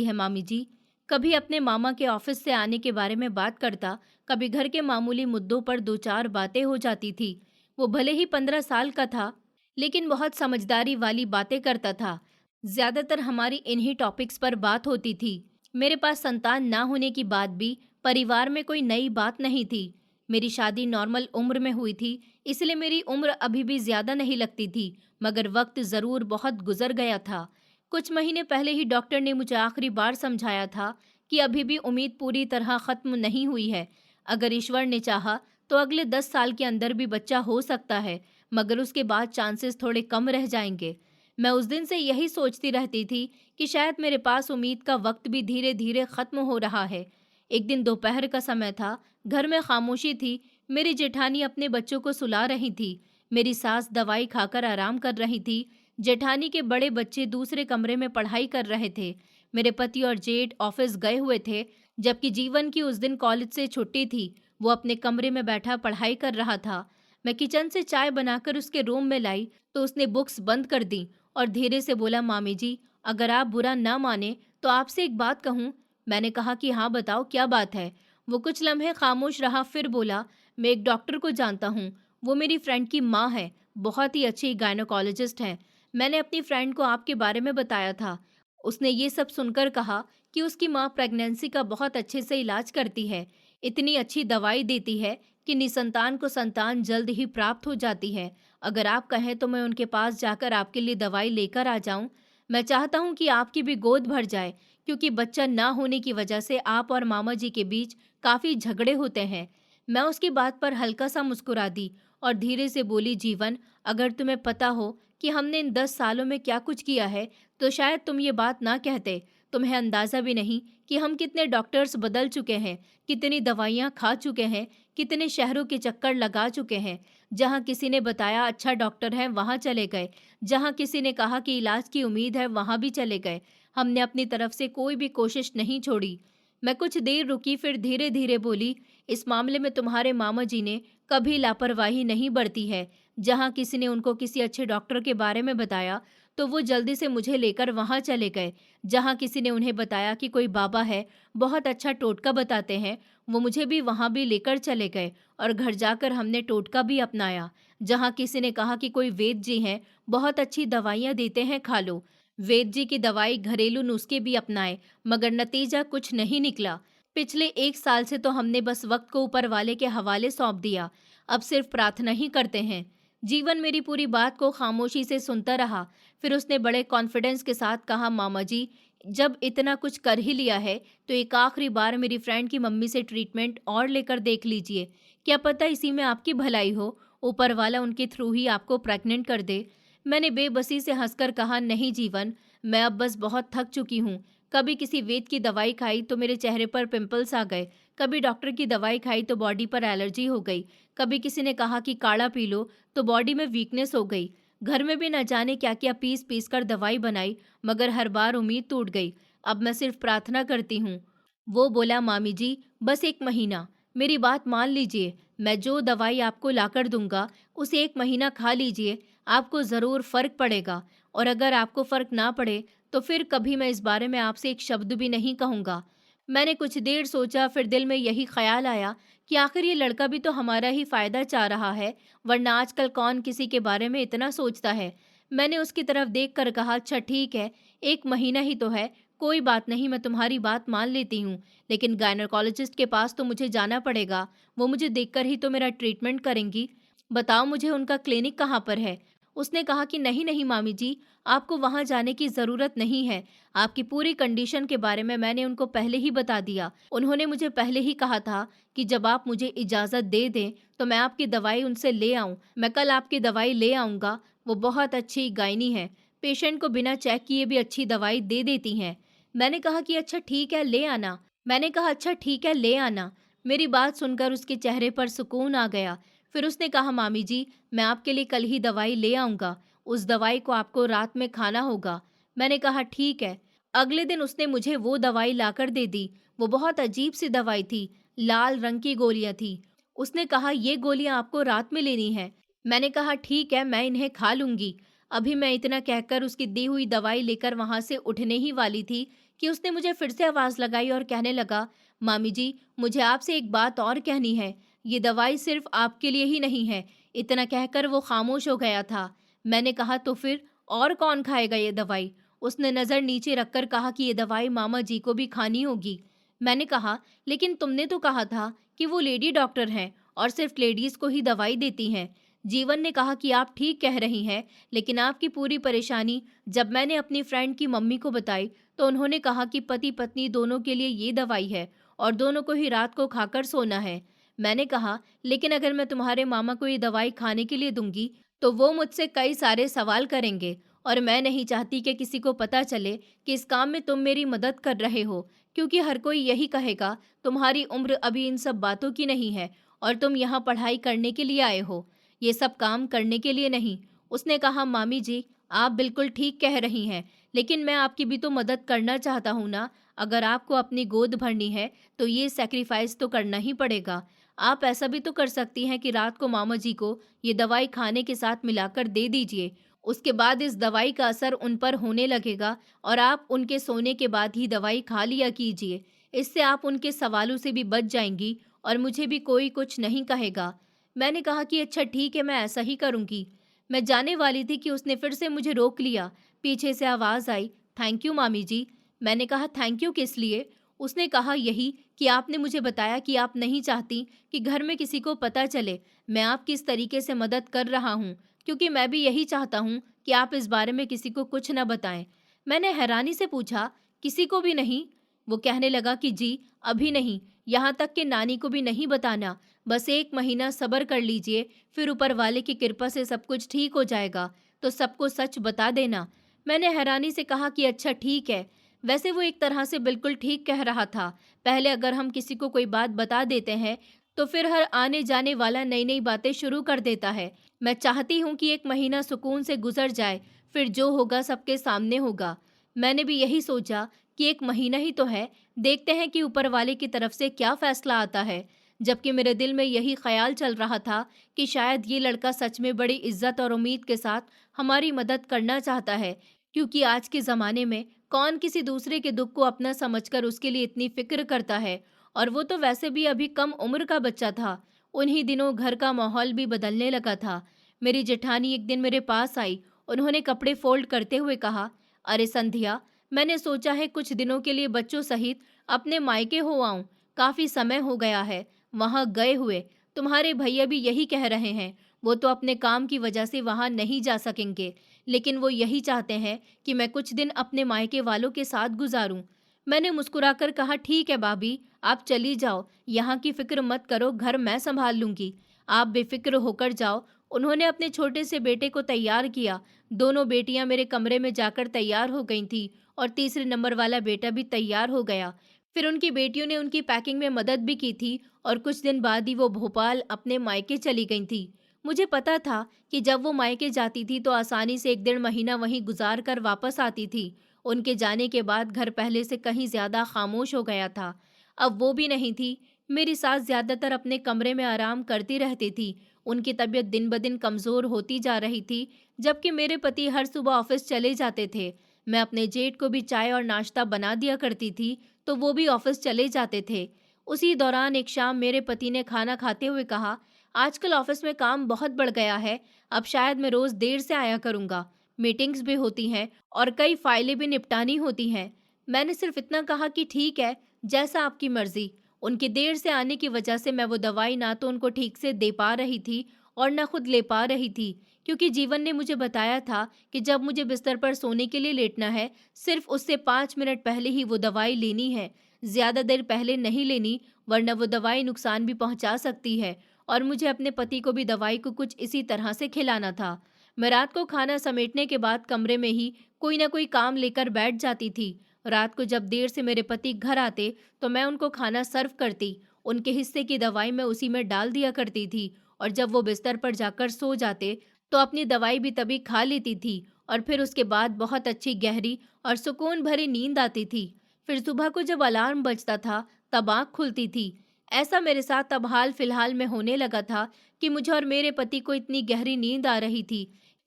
है। मामी जी। कभी अपने मामा के ऑफिस से आने के बारे में बात करता, कभी घर के मामूली मुद्दों पर दो चार बातें हो जाती थी। वो भले ही 15 साल का था, लेकिन बहुत समझदारी वाली बातें करता था। ज्यादातर हमारी इन्हीं टॉपिक्स पर बात होती थी। मेरे पास संतान ना होने की बात भी परिवार में कोई नई बात नहीं थी। मेरी शादी नॉर्मल उम्र में हुई थी, इसलिए मेरी उम्र अभी भी ज्यादा नहीं लगती थी, मगर वक्त जरूर बहुत गुजर गया था। कुछ महीने पहले ही डॉक्टर ने मुझे आखिरी बार समझाया था कि अभी भी उम्मीद पूरी तरह खत्म नहीं हुई है। अगर ईश्वर ने चाहा तो अगले 10 साल के अंदर भी बच्चा हो सकता है, मगर उसके बाद चांसेस थोड़े कम रह जाएंगे। मैं उस दिन से यही सोचती रहती थी कि शायद मेरे पास उम्मीद का वक्त भी धीरे धीरे खत्म हो रहा है। एक दिन दोपहर का समय था, घर में खामोशी थी। मेरी जेठानी अपने बच्चों को सुला रही थी, मेरी सास दवाई खाकर आराम कर रही थी। जेठानी के बड़े बच्चे दूसरे कमरे में पढ़ाई कर रहे थे। मेरे पति और जेठ ऑफिस गए हुए थे, जबकि जीवन की उस दिन कॉलेज से छुट्टी थी। वो अपने कमरे में बैठा पढ़ाई कर रहा था। मैं किचन से चाय बनाकर उसके रूम में लाई तो उसने बुक्स बंद कर दी और धीरे से बोला, मामी जी, अगर आप बुरा ना माने तो आपसे एक बात कहूँ। मैंने कहा कि हाँ बताओ, क्या बात है। वो कुछ लम्हे खामोश रहा, फिर बोला, मैं एक डॉक्टर को जानता हूँ। वो मेरी फ्रेंड की माँ है, बहुत ही अच्छी गायनोकोलॉजिस्ट हैं। मैंने अपनी फ्रेंड को आपके बारे में बताया था। उसने ये सब सुनकर कहा कि उसकी माँ प्रेगनेंसी का बहुत अच्छे से इलाज करती है, इतनी अच्छी दवाई देती है कि निसंतान को संतान जल्द ही प्राप्त हो जाती है। अगर आप कहें तो मैं उनके पास जाकर आपके लिए दवाई लेकर आ जाऊं। मैं चाहता हूं कि आपकी भी गोद भर जाए, क्योंकि बच्चा ना होने की वजह से आप और मामा जी के बीच काफी झगड़े होते हैं। मैं उसकी बात पर हल्का सा मुस्कुरा दी और धीरे से बोली, जीवन, अगर तुम्हें पता हो कि हमने इन 10 सालों में क्या कुछ किया है तो शायद तुम ये बात ना कहते। तुम्हें अंदाजा भी नहीं कि हम कितने डॉक्टर्स बदल चुके हैं, कितनी दवाइयाँ खा चुके हैं, कितने शहरों के चक्कर लगा चुके हैं। जहाँ किसी ने बताया अच्छा डॉक्टर है वहाँ चले गए, जहाँ किसी ने कहा कि इलाज की उम्मीद है वहाँ भी चले गए। हमने अपनी तरफ से कोई भी कोशिश नहीं छोड़ी। मैं कुछ देर रुकी, फिर धीरे धीरे बोली, इस मामले में तुम्हारे मामा जी ने कभी लापरवाही नहीं बरती है। जहाँ किसी ने उनको किसी अच्छे डॉक्टर के बारे में बताया तो वो जल्दी से मुझे लेकर वहाँ चले गए। जहाँ किसी ने उन्हें बताया कि कोई बाबा है, बहुत अच्छा टोटका बताते हैं, वो मुझे भी वहाँ भी लेकर चले गए और घर जाकर हमने टोटका भी अपनाया। जहाँ किसी ने कहा कि कोई वैद्य जी हैं, बहुत अच्छी दवाइयाँ देते हैं, खा लो। वैद्य जी की दवाई, घरेलू नुस्खे भी अपनाए, मगर नतीजा कुछ नहीं निकला। पिछले 1 साल से तो हमने बस वक्त को ऊपर वाले के हवाले सौंप दिया। अब सिर्फ प्रार्थना ही करते हैं। जीवन मेरी पूरी बात को खामोशी से सुनता रहा। फिर उसने बड़े कॉन्फिडेंस के साथ कहा, मामा जी, जब इतना कुछ कर ही लिया है तो एक आखिरी बार मेरी फ्रेंड की मम्मी से ट्रीटमेंट और लेकर देख लीजिए। क्या पता इसी में आपकी भलाई हो, ऊपर वाला उनके थ्रू ही आपको प्रेग्नेंट कर दे। मैंने बेबसी से हंसकर कहा, नहीं जीवन, मैं अब बस बहुत थक चुकी हूँ। कभी किसी वैद्य की दवाई खाई तो मेरे चेहरे पर पिंपल्स आ गए, कभी डॉक्टर की दवाई खाई तो बॉडी पर एलर्जी हो गई, कभी किसी ने कहा कि काढ़ा पी लो तो बॉडी में वीकनेस हो गई। घर में भी न जाने क्या क्या पीस पीस कर दवाई बनाई, मगर हर बार उम्मीद टूट गई। अब मैं सिर्फ प्रार्थना करती हूँ। वो बोला, मामी जी, बस 1 महीना, मेरी बात मान लीजिए। मैं जो दवाई आपको लाकर दूंगा उसे 1 महीना खा लीजिए, आपको ज़रूर फ़र्क पड़ेगा। और अगर आपको फ़र्क ना पड़े तो फिर कभी मैं इस बारे में आपसे एक शब्द भी नहीं कहूँगा। मैंने कुछ देर सोचा, फिर दिल में यही ख्याल आया कि आखिर ये लड़का भी तो हमारा ही फ़ायदा चाह रहा है, वरना आजकल कौन किसी के बारे में इतना सोचता है। मैंने उसकी तरफ देख कर कहा, अच्छा ठीक है, 1 महीना ही तो है, कोई बात नहीं, मैं तुम्हारी बात मान लेती हूँ, लेकिन गायनेकोलॉजिस्ट के पास तो मुझे जाना पड़ेगा। वो मुझे देखकर ही तो मेरा ट्रीटमेंट करेंगी। बताओ मुझे उनका क्लिनिक कहाँ पर है? उसने कहा कि नहीं नहीं मामी जी, आपको वहाँ जाने की ज़रूरत नहीं है। आपकी पूरी कंडीशन के बारे में मैंने उनको पहले ही बता दिया। उन्होंने मुझे पहले ही कहा था कि जब आप मुझे इजाज़त दे दें तो मैं आपकी दवाई उनसे ले आऊँ। मैं कल आपकी दवाई ले आऊँगा। वो बहुत अच्छी गायनी है, पेशेंट को बिना चेक किए भी अच्छी दवाई दे देती हैं। मैंने कहा कि अच्छा ठीक है, ले आना। मैंने कहा अच्छा ठीक है, ले आना। मेरी बात सुनकर उसके चेहरे पर सुकून आ गया। फिर उसने कहा, मामी जी, मैं आपके लिए कल ही दवाई ले आऊँगा। उस दवाई को आपको रात में खाना होगा। मैंने कहा ठीक है। अगले दिन उसने मुझे वो दवाई लाकर दे दी। वो बहुत अजीब सी दवाई थी, लाल रंग की गोलियां थी। उसने कहा ये गोलियां आपको रात में लेनी है। मैंने कहा ठीक है, मैं इन्हें खा लूंगी। अभी मैं इतना कहकर उसकी दी हुई दवाई लेकर वहां से उठने ही वाली थी कि उसने मुझे फिर से आवाज लगाई और कहने लगा, मामी जी, मुझे आपसे एक बात और कहनी है। ये दवाई सिर्फ आपके लिए ही नहीं है। इतना कहकर वो खामोश हो गया था। मैंने कहा तो फिर और कौन खाएगा ये दवाई? उसने नज़र नीचे रखकर कहा कि ये दवाई मामा जी को भी खानी होगी। मैंने कहा, लेकिन तुमने तो कहा था कि वो लेडी डॉक्टर हैं और सिर्फ लेडीज को ही दवाई देती हैं। जीवन ने कहा कि आप ठीक कह रही हैं, लेकिन आपकी पूरी परेशानी जब मैंने अपनी फ्रेंड की मम्मी को बताई तो उन्होंने कहा कि पति पत्नी दोनों के लिए ये दवाई है और दोनों को ही रात को खाकर सोना है। मैंने कहा, लेकिन अगर मैं तुम्हारे मामा को ये दवाई खाने के लिए दूंगी तो वो मुझसे कई सारे सवाल करेंगे और मैं नहीं चाहती कि किसी को पता चले कि इस काम में तुम मेरी मदद कर रहे हो, क्योंकि हर कोई यही कहेगा तुम्हारी उम्र अभी इन सब बातों की नहीं है और तुम यहाँ पढ़ाई करने के लिए आए हो, ये सब काम करने के लिए नहीं। उसने कहा, मामी जी, आप बिल्कुल ठीक कह रही हैं, लेकिन मैं आपकी भी तो मदद करना चाहता हूँ ना। अगर आपको अपनी गोद भरनी है तो ये सेक्रीफाइस तो करना ही पड़ेगा। आप ऐसा भी तो कर सकती हैं कि रात को मामा जी को ये दवाई खाने के साथ मिलाकर दे दीजिए। उसके बाद इस दवाई का असर उन पर होने लगेगा और आप उनके सोने के बाद ही दवाई खा लिया कीजिए। इससे आप उनके सवालों से भी बच जाएंगी और मुझे भी कोई कुछ नहीं कहेगा। मैंने कहा कि अच्छा ठीक है, मैं ऐसा ही करूँगी। मैं जाने वाली थी कि उसने फिर से मुझे रोक लिया। पीछे से आवाज़ आई, थैंक यू मामी जी। मैंने कहा, थैंक यू किस लिए? उसने कहा, यही कि आपने मुझे बताया कि आप नहीं चाहती कि घर में किसी को पता चले मैं आपकी इस तरीके से मदद कर रहा हूँ, क्योंकि मैं भी यही चाहता हूँ कि आप इस बारे में किसी को कुछ न बताएं। मैंने हैरानी से पूछा, किसी को भी नहीं? वो कहने लगा कि जी, अभी नहीं, यहाँ तक कि नानी को भी नहीं बताना। बस 1 महीना सब्र कर लीजिए, फिर ऊपर वाले की कृपा से सब कुछ ठीक हो जाएगा, तो सबको सच बता देना। मैंने हैरानी से कहा कि अच्छा ठीक है। वैसे वो एक तरह से बिल्कुल ठीक कह रहा था। पहले अगर हम किसी को कोई बात बता देते हैं तो फिर हर आने जाने वाला नई नई बातें शुरू कर देता है। मैं चाहती हूँ कि 1 महीना सुकून से गुजर जाए, फिर जो होगा सबके सामने होगा। मैंने भी यही सोचा कि 1 महीना ही तो है, देखते हैं कि ऊपर वाले की तरफ से क्या फैसला आता है। जबकि मेरे दिल में यही ख्याल चल रहा था कि शायद ये लड़का सच में बड़ी इज्जत और उम्मीद के साथ हमारी मदद करना चाहता है, क्योंकि आज के ज़माने में कौन किसी दूसरे के दुख को अपना समझकर उसके लिए इतनी फिक्र करता है। और वो तो वैसे भी अभी कम उम्र का बच्चा था। उन्हीं दिनों घर का माहौल भी बदलने लगा था। मेरी जेठानी एक दिन मेरे पास आई। उन्होंने कपड़े फोल्ड करते हुए कहा, अरे संध्या, मैंने सोचा है कुछ दिनों के लिए बच्चों सहित अपने मायके हो आऊं। काफी समय हो गया है वहां गए हुए। तुम्हारे भैया भी यही कह रहे हैं। वो तो अपने काम की वजह से वहां नहीं जा सकेंगे, लेकिन वो यही चाहते हैं कि मैं कुछ दिन अपने मायके वालों के साथ गुजारूं। मैंने मुस्कुराकर कहा, ठीक है भाभी, आप चली जाओ, यहाँ की फिक्र मत करो, घर मैं संभाल लूंगी, आप बेफिक्र होकर जाओ। उन्होंने अपने छोटे से बेटे को तैयार किया। दोनों बेटियां मेरे कमरे में जाकर तैयार हो गई थीं और तीसरे नंबर वाला बेटा भी तैयार हो गया। फिर उनकी बेटियों ने उनकी पैकिंग में मदद भी की थी और कुछ दिन बाद ही वो भोपाल अपने मायके चली गई थी। मुझे पता था कि जब वो मायके जाती थी तो आसानी से 1 डेढ़ महीना वहीं गुजार कर वापस आती थी। उनके जाने के बाद घर पहले से कहीं ज्यादा खामोश हो गया था। अब वो भी नहीं थी। मेरी सास ज्यादातर अपने कमरे में आराम करती रहती थी। उनकी तबीयत दिन ब दिन कमजोर होती जा रही थी, जबकि मेरे पति हर सुबह ऑफिस चले जाते थे। मैं अपने जेठ को भी चाय और नाश्ता बना दिया करती थी, तो वो भी ऑफिस चले जाते थे। उसी दौरान एक शाम मेरे पति ने खाना खाते हुए कहा, आजकल ऑफिस में काम बहुत बढ़ गया है, अब शायद मैं रोज देर से आया करूंगा। मीटिंग्स भी होती हैं और कई फाइलें भी निपटानी होती हैं। मैंने सिर्फ इतना कहा कि ठीक है, जैसा आपकी मर्जी। उनकी देर से आने की वजह से मैं वो दवाई ना तो उनको ठीक से दे पा रही थी और न खुद ले पा रही थी, क्योंकि जीवन ने मुझे बताया था कि जब मुझे बिस्तर पर सोने के लिए लेटना है, सिर्फ उससे 5 मिनट पहले ही वो दवाई लेनी है। ज्यादा देर पहले नहीं लेनी, वरना वो दवाई नुकसान भी पहुंचा सकती है। और मुझे अपने पति को भी दवाई को कुछ इसी तरह से खिलाना था। मैं रात को खाना समेटने के बाद कमरे में ही कोई ना कोई काम लेकर बैठ जाती थी। रात को जब देर से मेरे पति घर आते तो मैं उनको खाना सर्व करती। उनके हिस्से की दवाई मैं उसी में डाल दिया करती थी और जब वो बिस्तर पर जाकर सो जाते तो अपनी दवाई भी तभी खा लेती थी और फिर उसके बाद बहुत अच्छी गहरी और सुकून भरी नींद आती थी। फिर सुबह को जब अलार्म बजता था तब आँख खुलती थी। ऐसा मेरे साथ अब हाल फिलहाल में होने लगा था कि मुझे और मेरे पति को इतनी गहरी नींद आ रही थी,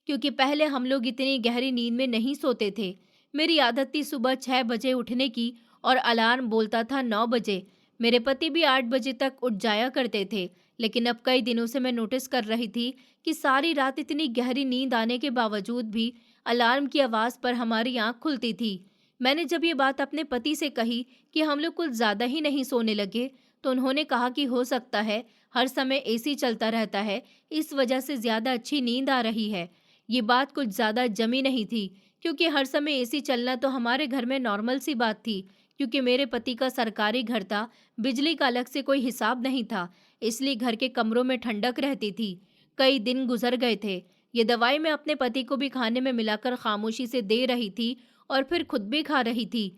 क्योंकि पहले हम लोग इतनी गहरी नींद में नहीं सोते थे। मेरी आदत थी सुबह 6 बजे उठने की और अलार्म बोलता था 9 बजे। मेरे पति भी 8 बजे तक उठ जाया करते थे, लेकिन अब कई दिनों से मैं नोटिस कर रही थी कि सारी रात इतनी गहरी नींद आने के बावजूद भी अलार्म की आवाज़ पर हमारी आंख खुलती थी। मैंने जब ये बात अपने पति से कही कि हम लोग कुछ ज़्यादा ही नहीं सोने लगे, तो उन्होंने कहा कि हो सकता है हर समय एसी चलता रहता है, इस वजह से ज़्यादा अच्छी नींद आ रही है। ये बात कुछ ज़्यादा जमी नहीं थी, क्योंकि हर समय एसी चलना तो हमारे घर में नॉर्मल सी बात थी। क्योंकि मेरे पति का सरकारी घर था, बिजली का अलग से कोई हिसाब नहीं था, इसलिए घर के कमरों में ठंडक रहती थी। कई दिन गुजर गए थे। ये दवाई मैं अपने पति को भी खाने में मिलाकर खामोशी से दे रही थी और फिर खुद भी खा रही थी।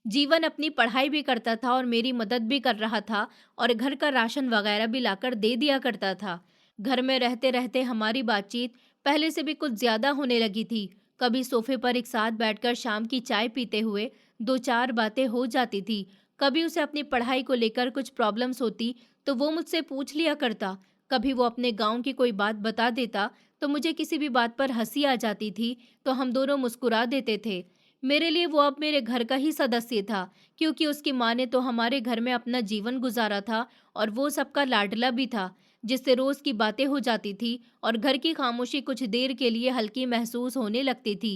जीवन अपनी पढ़ाई भी करता था और मेरी मदद भी कर रहा था और घर का राशन वगैरह भी लाकर दे दिया करता था। घर में रहते रहते हमारी बातचीत पहले से भी कुछ ज्यादा होने लगी थी। कभी सोफे पर एक साथ बैठकर शाम की चाय पीते हुए दो चार बातें हो जाती थी। कभी उसे अपनी पढ़ाई को लेकर कुछ प्रॉब्लम्स होती तो वो मुझसे पूछ लिया करता। कभी वो अपने गांव की कोई बात बता देता तो मुझे किसी भी बात पर हंसी आ जाती थी, तो हम दोनों मुस्कुरा देते थे। मेरे लिए वो अब मेरे घर का ही सदस्य था, क्योंकि उसकी माँ ने तो हमारे घर में अपना जीवन गुजारा था और वो सबका लाडला भी था, जिससे रोज की बातें हो जाती थी और घर की खामोशी कुछ देर के लिए हल्की महसूस होने लगती थी।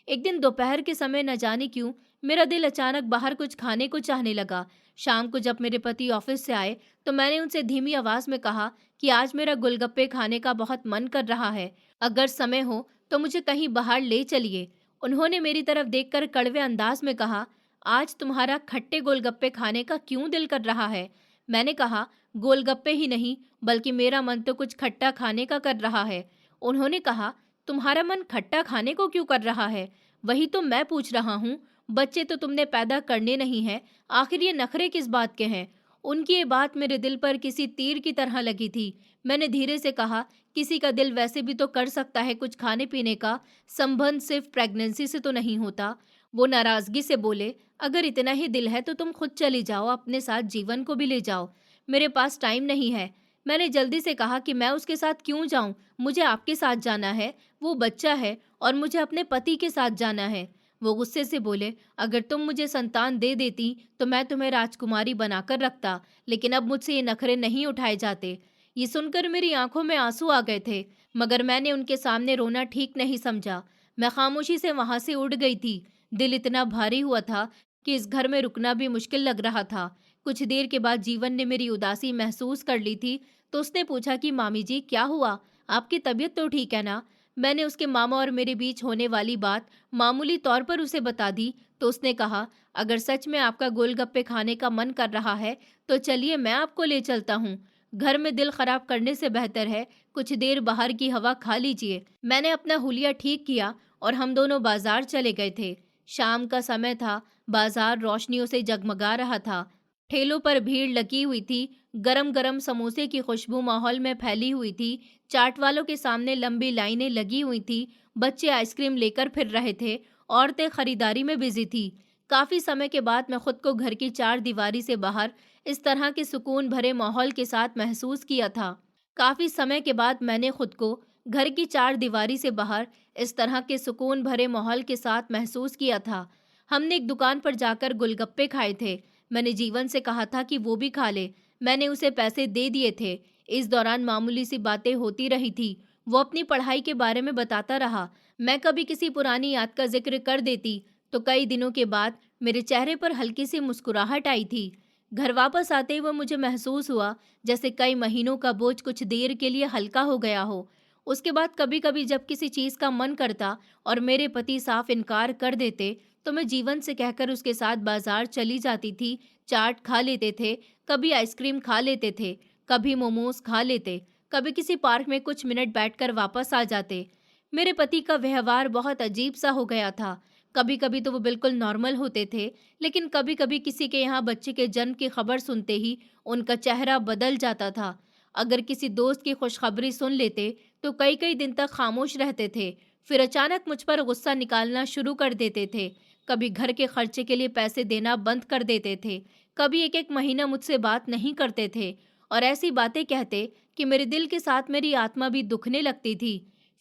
एक दिन दोपहर के समय न जाने क्यों मेरा दिल अचानक बाहर कुछ खाने को चाहने लगा। शाम को जब मेरे पति ऑफिस से आए तो मैंने उनसे धीमी आवाज में कहा कि आज मेरा गोलगप्पे खाने का बहुत मन कर रहा है, अगर समय हो तो मुझे कहीं बाहर ले चलिए। उन्होंने मेरी तरफ देखकर कड़वे अंदाज में कहा, आज तुम्हारा खट्टे गोलगप्पे खाने का क्यों दिल कर रहा है? मैंने कहा, गोलगप्पे ही नहीं बल्कि मेरा मन तो कुछ खट्टा खाने का कर रहा है। उन्होंने कहा, तुम्हारा मन खट्टा खाने को क्यों कर रहा है? वही तो मैं पूछ रहा हूँ। बच्चे तो तुमने पैदा करने नहीं हैं, आखिर ये नखरे किस बात के हैं? उनकी ये बात मेरे दिल पर किसी तीर की तरह लगी थी। मैंने धीरे से कहा, किसी का दिल वैसे भी तो कर सकता है कुछ खाने पीने का, संबंध सिर्फ प्रेगनेंसी से तो नहीं होता। वो नाराजगी से बोले, अगर इतना ही दिल है तो तुम खुद चली जाओ, अपने साथ जीवन को भी ले जाओ, मेरे पास टाइम नहीं है। मैंने जल्दी से कहा कि मैं उसके साथ क्यों जाऊं, मुझे आपके साथ जाना है, वो बच्चा है और मुझे अपने पति के साथ जाना है। वो गुस्से से बोले, अगर तुम मुझे संतान दे देती तो मैं तुम्हें राजकुमारी बनाकर रखता, लेकिन अब मुझसे ये नखरे नहीं उठाए जाते। ये सुनकर मेरी आंखों में आंसू आ गए थे, मगर मैंने उनके सामने रोना ठीक नहीं समझा। मैं खामोशी से वहां से उड़ गई थी। दिल इतना भारी हुआ था कि इस घर में रुकना भी मुश्किल लग रहा था। कुछ देर के बाद जीवन ने मेरी उदासी महसूस कर ली थी, तो उसने पूछा कि मामी जी क्या हुआ, आपकी तबीयत तो ठीक है ना? मैंने उसके मामा और मेरे बीच होने वाली बात मामूली तौर पर उसे बता दी, तो उसने कहा, अगर सच में आपका गोलगप्पे खाने का मन कर रहा है तो चलिए मैं आपको ले चलता हूँ। घर में दिल खराब करने से बेहतर है कुछ देर बाहर की हवा खा लीजिए। मैंने अपना हुलिया ठीक किया और हम दोनों बाजार चले गए थे। शाम का समय था, बाजार रोशनियों से जगमगा रहा था। ठेलों पर भीड़ लगी हुई थी, गरम गरम समोसे की खुशबू माहौल में फैली हुई थी। चाट वालों के सामने लंबी लाइनें लगी हुई थी, बच्चे आइसक्रीम लेकर फिर रहे थे, औरतें खरीदारी में बिजी थी। काफी समय के बाद मैं खुद को घर की चार दीवारी से बाहर इस तरह के सुकून भरे माहौल के साथ महसूस किया था। काफी समय के बाद मैंने खुद को घर की चार दीवारी से बाहर इस तरह के सुकून भरे माहौल के साथ महसूस किया था। हमने एक दुकान पर जाकर गोलगप्पे खाए थे। मैंने जीवन से कहा था कि वो भी खा ले। मैंने उसे पैसे दे दिए थे। इस दौरान मामूली सी बातें होती रही थी। वो अपनी पढ़ाई के बारे में बताता रहा। मैं कभी किसी पुरानी याद का जिक्र कर देती तो कई दिनों के बाद मेरे चेहरे पर हल्की सी मुस्कुराहट आई थी। घर वापस आते हुए मुझे महसूस हुआ जैसे कई महीनों का बोझ कुछ देर के लिए हल्का हो गया हो। उसके बाद कभी कभी जब किसी चीज़ का मन करता और मेरे पति साफ इनकार कर देते तो मैं जीवन से कहकर उसके साथ बाजार चली जाती थी। चाट खा लेते थे, कभी आइसक्रीम खा लेते थे, कभी मोमोज खा लेते, कभी किसी पार्क में कुछ मिनट बैठकर वापस आ जाते। मेरे पति का व्यवहार बहुत अजीब सा हो गया था। कभी कभी तो वो बिल्कुल नॉर्मल होते थे, लेकिन कभी कभी किसी के यहाँ बच्चे के जन्म की खबर सुनते ही उनका चेहरा बदल जाता था। अगर किसी दोस्त की खुशखबरी सुन लेते तो कई कई दिन तक खामोश रहते थे, फिर अचानक मुझ पर गुस्सा निकालना शुरू कर देते थे। कभी घर के खर्चे के लिए पैसे देना बंद कर देते थे, कभी एक एक महीना मुझसे बात नहीं करते थे और ऐसी बातें कहते कि मेरे दिल के साथ मेरी आत्मा भी दुखने लगती थी।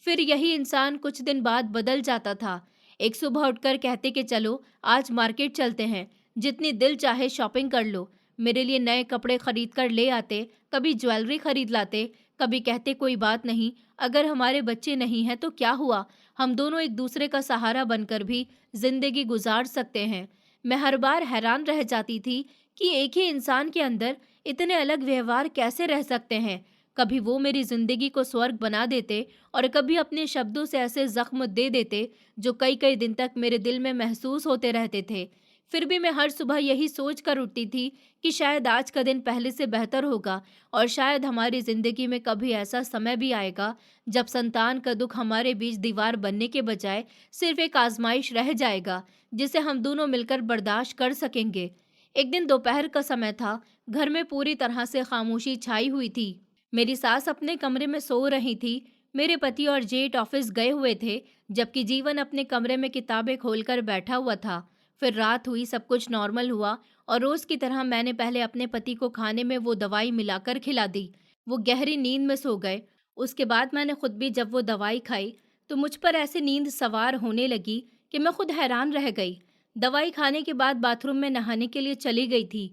फिर यही इंसान कुछ दिन बाद बदल जाता था। एक सुबह उठकर कहते कि चलो आज मार्केट चलते हैं, जितनी दिल चाहे शॉपिंग कर लो। मेरे लिए नए कपड़े खरीद कर ले आते, कभी ज्वेलरी खरीद लाते, कभी कहते कोई बात नहीं, अगर हमारे बच्चे नहीं हैं तो क्या हुआ, हम दोनों एक दूसरे का सहारा बनकर भी जिंदगी गुजार सकते हैं। मैं हर बार हैरान रह जाती थी कि एक ही इंसान के अंदर इतने अलग व्यवहार कैसे रह सकते हैं। कभी वो मेरी जिंदगी को स्वर्ग बना देते और कभी अपने शब्दों से ऐसे जख्म दे देते जो कई कई दिन तक मेरे दिल में महसूस होते रहते थे। फिर भी मैं हर सुबह यही सोच कर उठती थी कि शायद आज का दिन पहले से बेहतर होगा और शायद हमारी जिंदगी में कभी ऐसा समय भी आएगा जब संतान का दुख हमारे बीच दीवार बनने के बजाय सिर्फ एक आजमाइश रह जाएगा जिसे हम दोनों मिलकर बर्दाश्त कर सकेंगे। एक दिन दोपहर का समय था। घर में पूरी तरह से खामोशी छाई हुई थी। मेरी सास अपने कमरे में सो रही थी। मेरे पति और जेठ ऑफिस गए हुए थे, जबकि जीवन अपने कमरे में किताबें खोलकर बैठा हुआ था। फिर रात हुई, सब कुछ नॉर्मल हुआ और रोज की तरह मैंने पहले अपने पति को खाने में वो दवाई मिलाकर खिला दी। वो गहरी नींद में सो गए। उसके बाद मैंने खुद भी जब वो दवाई खाई तो मुझ पर ऐसे नींद सवार होने लगी कि मैं खुद हैरान रह गई। दवाई खाने के बाद बाथरूम में नहाने के लिए चली गई थी।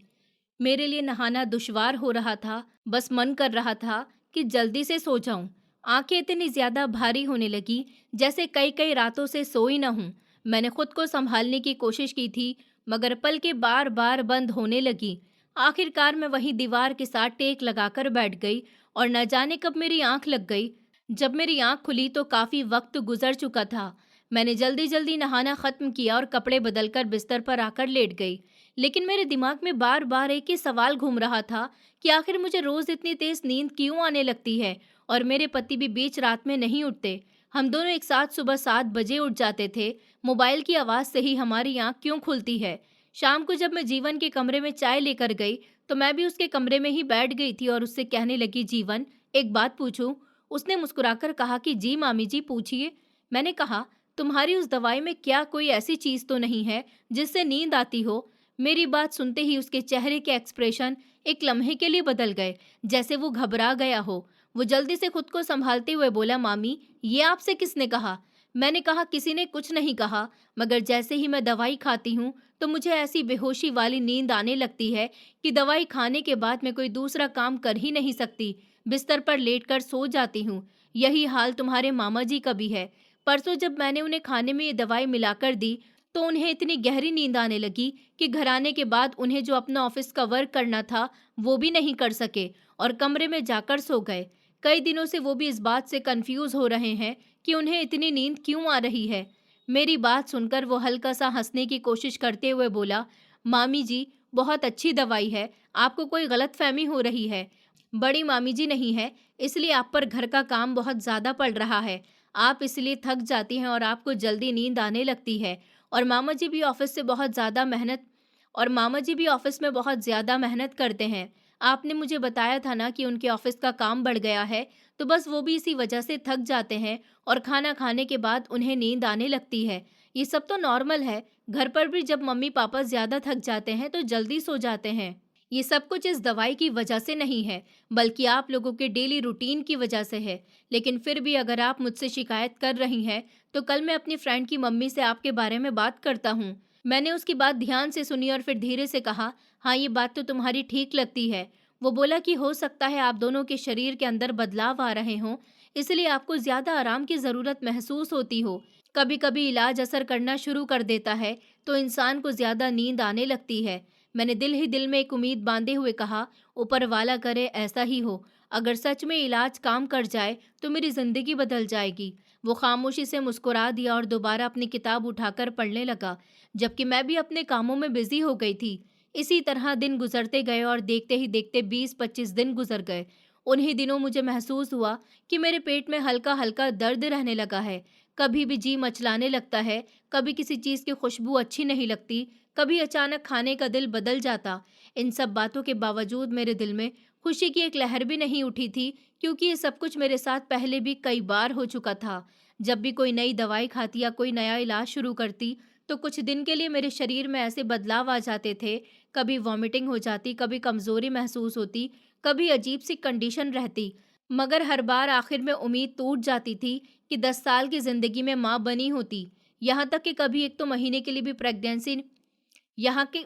मेरे लिए नहाना दुश्वार हो रहा था। बस मन कर रहा था कि जल्दी से सो जाऊं। आंखें इतनी ज्यादा भारी होने लगी जैसे कई कई रातों से सोई न हूं। मैंने खुद को संभालने की कोशिश की थी, मगर पलकें बार बार बंद होने लगी। आखिरकार मैं वही दीवार के साथ टेक लगाकर बैठ गई और न जाने कब मेरी आंख लग गई। जब मेरी आंख खुली तो काफी वक्त गुजर चुका था। मैंने जल्दी जल्दी नहाना खत्म किया और कपड़े बदलकर बिस्तर पर आकर लेट गई। लेकिन मेरे दिमाग में बार बार एक ही सवाल घूम रहा था कि आखिर मुझे रोज इतनी तेज नींद क्यों आने लगती है और मेरे पति भी बीच रात में नहीं उठते। हम दोनों एक साथ सुबह 7 बजे उठ जाते थे। मोबाइल की आवाज से ही हमारी आंख क्यों खुलती है। शाम को जब मैं जीवन के कमरे में चाय लेकर गई तो मैं भी उसके कमरे में ही बैठ गई थी और उससे कहने लगी, जीवन एक बात पूछूं? उसने मुस्कुराकर कहा कि जी मामी जी, पूछिए। मैंने कहा, तुम्हारी उस दवाई में क्या कोई ऐसी चीज तो नहीं है जिससे नींद आती हो? मेरी बात सुनते ही उसके चेहरे के एक्सप्रेशन एक लम्हे के लिए बदल गए, जैसे वो घबरा गया हो। वो जल्दी से खुद को संभालते हुए बोला, मामी ये आपसे किसने कहा? मैंने कहा, किसी ने कुछ नहीं कहा, मगर जैसे ही मैं दवाई खाती हूँ तो मुझे ऐसी बेहोशी वाली नींद आने लगती है कि दवाई खाने के बाद मैं कोई दूसरा काम कर ही नहीं सकती। बिस्तर पर लेटकर सो जाती हूँ। यही हाल तुम्हारे मामा जी का भी है। परसों जब मैंने उन्हें खाने में ये दवाई मिलाकर दी तो उन्हें इतनी गहरी नींद आने लगी कि घर आने के बाद उन्हें जो अपना ऑफिस का वर्क करना था वो भी नहीं कर सके और कमरे में जाकर सो गए। कई दिनों से वो भी इस बात से कंफ्यूज हो रहे हैं कि उन्हें इतनी नींद क्यों आ रही है। मेरी बात सुनकर वो हल्का सा हंसने की कोशिश करते हुए बोला, मामी जी बहुत अच्छी दवाई है, आपको कोई गलतफहमी हो रही है। बड़ी मामी जी नहीं है, इसलिए आप पर घर का काम बहुत ज़्यादा पड़ रहा है। आप इसलिए थक जाती हैं और आपको जल्दी नींद आने लगती है और मामा जी भी ऑफिस से बहुत ज़्यादा मेहनत और मामा जी भी ऑफिस में बहुत ज़्यादा मेहनत करते हैं। आपने मुझे बताया था ना कि उनके ऑफिस का काम बढ़ गया है, तो बस वो भी इसी वजह से थक जाते हैं और खाना खाने के बाद उन्हें नींद आने लगती है। ये सब तो नॉर्मल है। घर पर भी जब मम्मी पापा ज़्यादा थक जाते हैं तो जल्दी सो जाते हैं। ये सब कुछ इस दवाई की वजह से नहीं है, बल्कि आप लोगों के डेली रूटीन की वजह से है। लेकिन फिर भी अगर आप मुझसे शिकायत कर रही हैं, तो कल मैं अपनी फ्रेंड की मम्मी से आपके बारे में बात करता हूँ। मैंने उसकी बात ध्यान से सुनी और फिर धीरे से कहा, हाँ, ये बात तो तुम्हारी ठीक लगती है। वो बोला कि हो सकता है आप दोनों के शरीर के अंदर बदलाव आ रहे हों, इसलिए आपको ज़्यादा आराम की ज़रूरत महसूस होती हो। कभी कभी इलाज असर करना शुरू कर देता है, तो इंसान को ज़्यादा नींद आने लगती है। मैंने दिल ही दिल में एक उम्मीद बांधे हुए कहा, ऊपर वाला करे ऐसा ही हो। अगर सच में इलाज काम कर जाए तो मेरी जिंदगी बदल जाएगी। वो खामोशी से मुस्कुरा दिया और दोबारा अपनी किताब उठाकर पढ़ने लगा, जबकि मैं भी अपने कामों में बिजी हो गई थी। इसी तरह दिन गुजरते गए और देखते ही देखते 20-25 दिन गुजर गए। उन्हीं दिनों मुझे महसूस हुआ कि मेरे पेट में हल्का हल्का दर्द रहने लगा है। कभी भी जी मचलाने लगता है, कभी किसी चीज़ की खुशबू अच्छी नहीं लगती, कभी अचानक खाने का दिल बदल जाता। इन सब बातों के बावजूद मेरे दिल में खुशी की एक लहर भी नहीं उठी थी, क्योंकि ये सब कुछ मेरे साथ पहले भी कई बार हो चुका था। जब भी कोई नई दवाई खाती या कोई नया इलाज शुरू करती, तो कुछ दिन के लिए मेरे शरीर में ऐसे बदलाव आ जाते थे। कभी वॉमिटिंग हो जाती, कभी कमज़ोरी महसूस होती, कभी अजीब सी कंडीशन रहती। मगर हर बार आखिर में उम्मीद टूट जाती थी कि 10 साल की ज़िंदगी में माँ बनी होती। यहाँ तक कि कभी एक तो महीने के लिए भी प्रेगनेंसी यहाँ के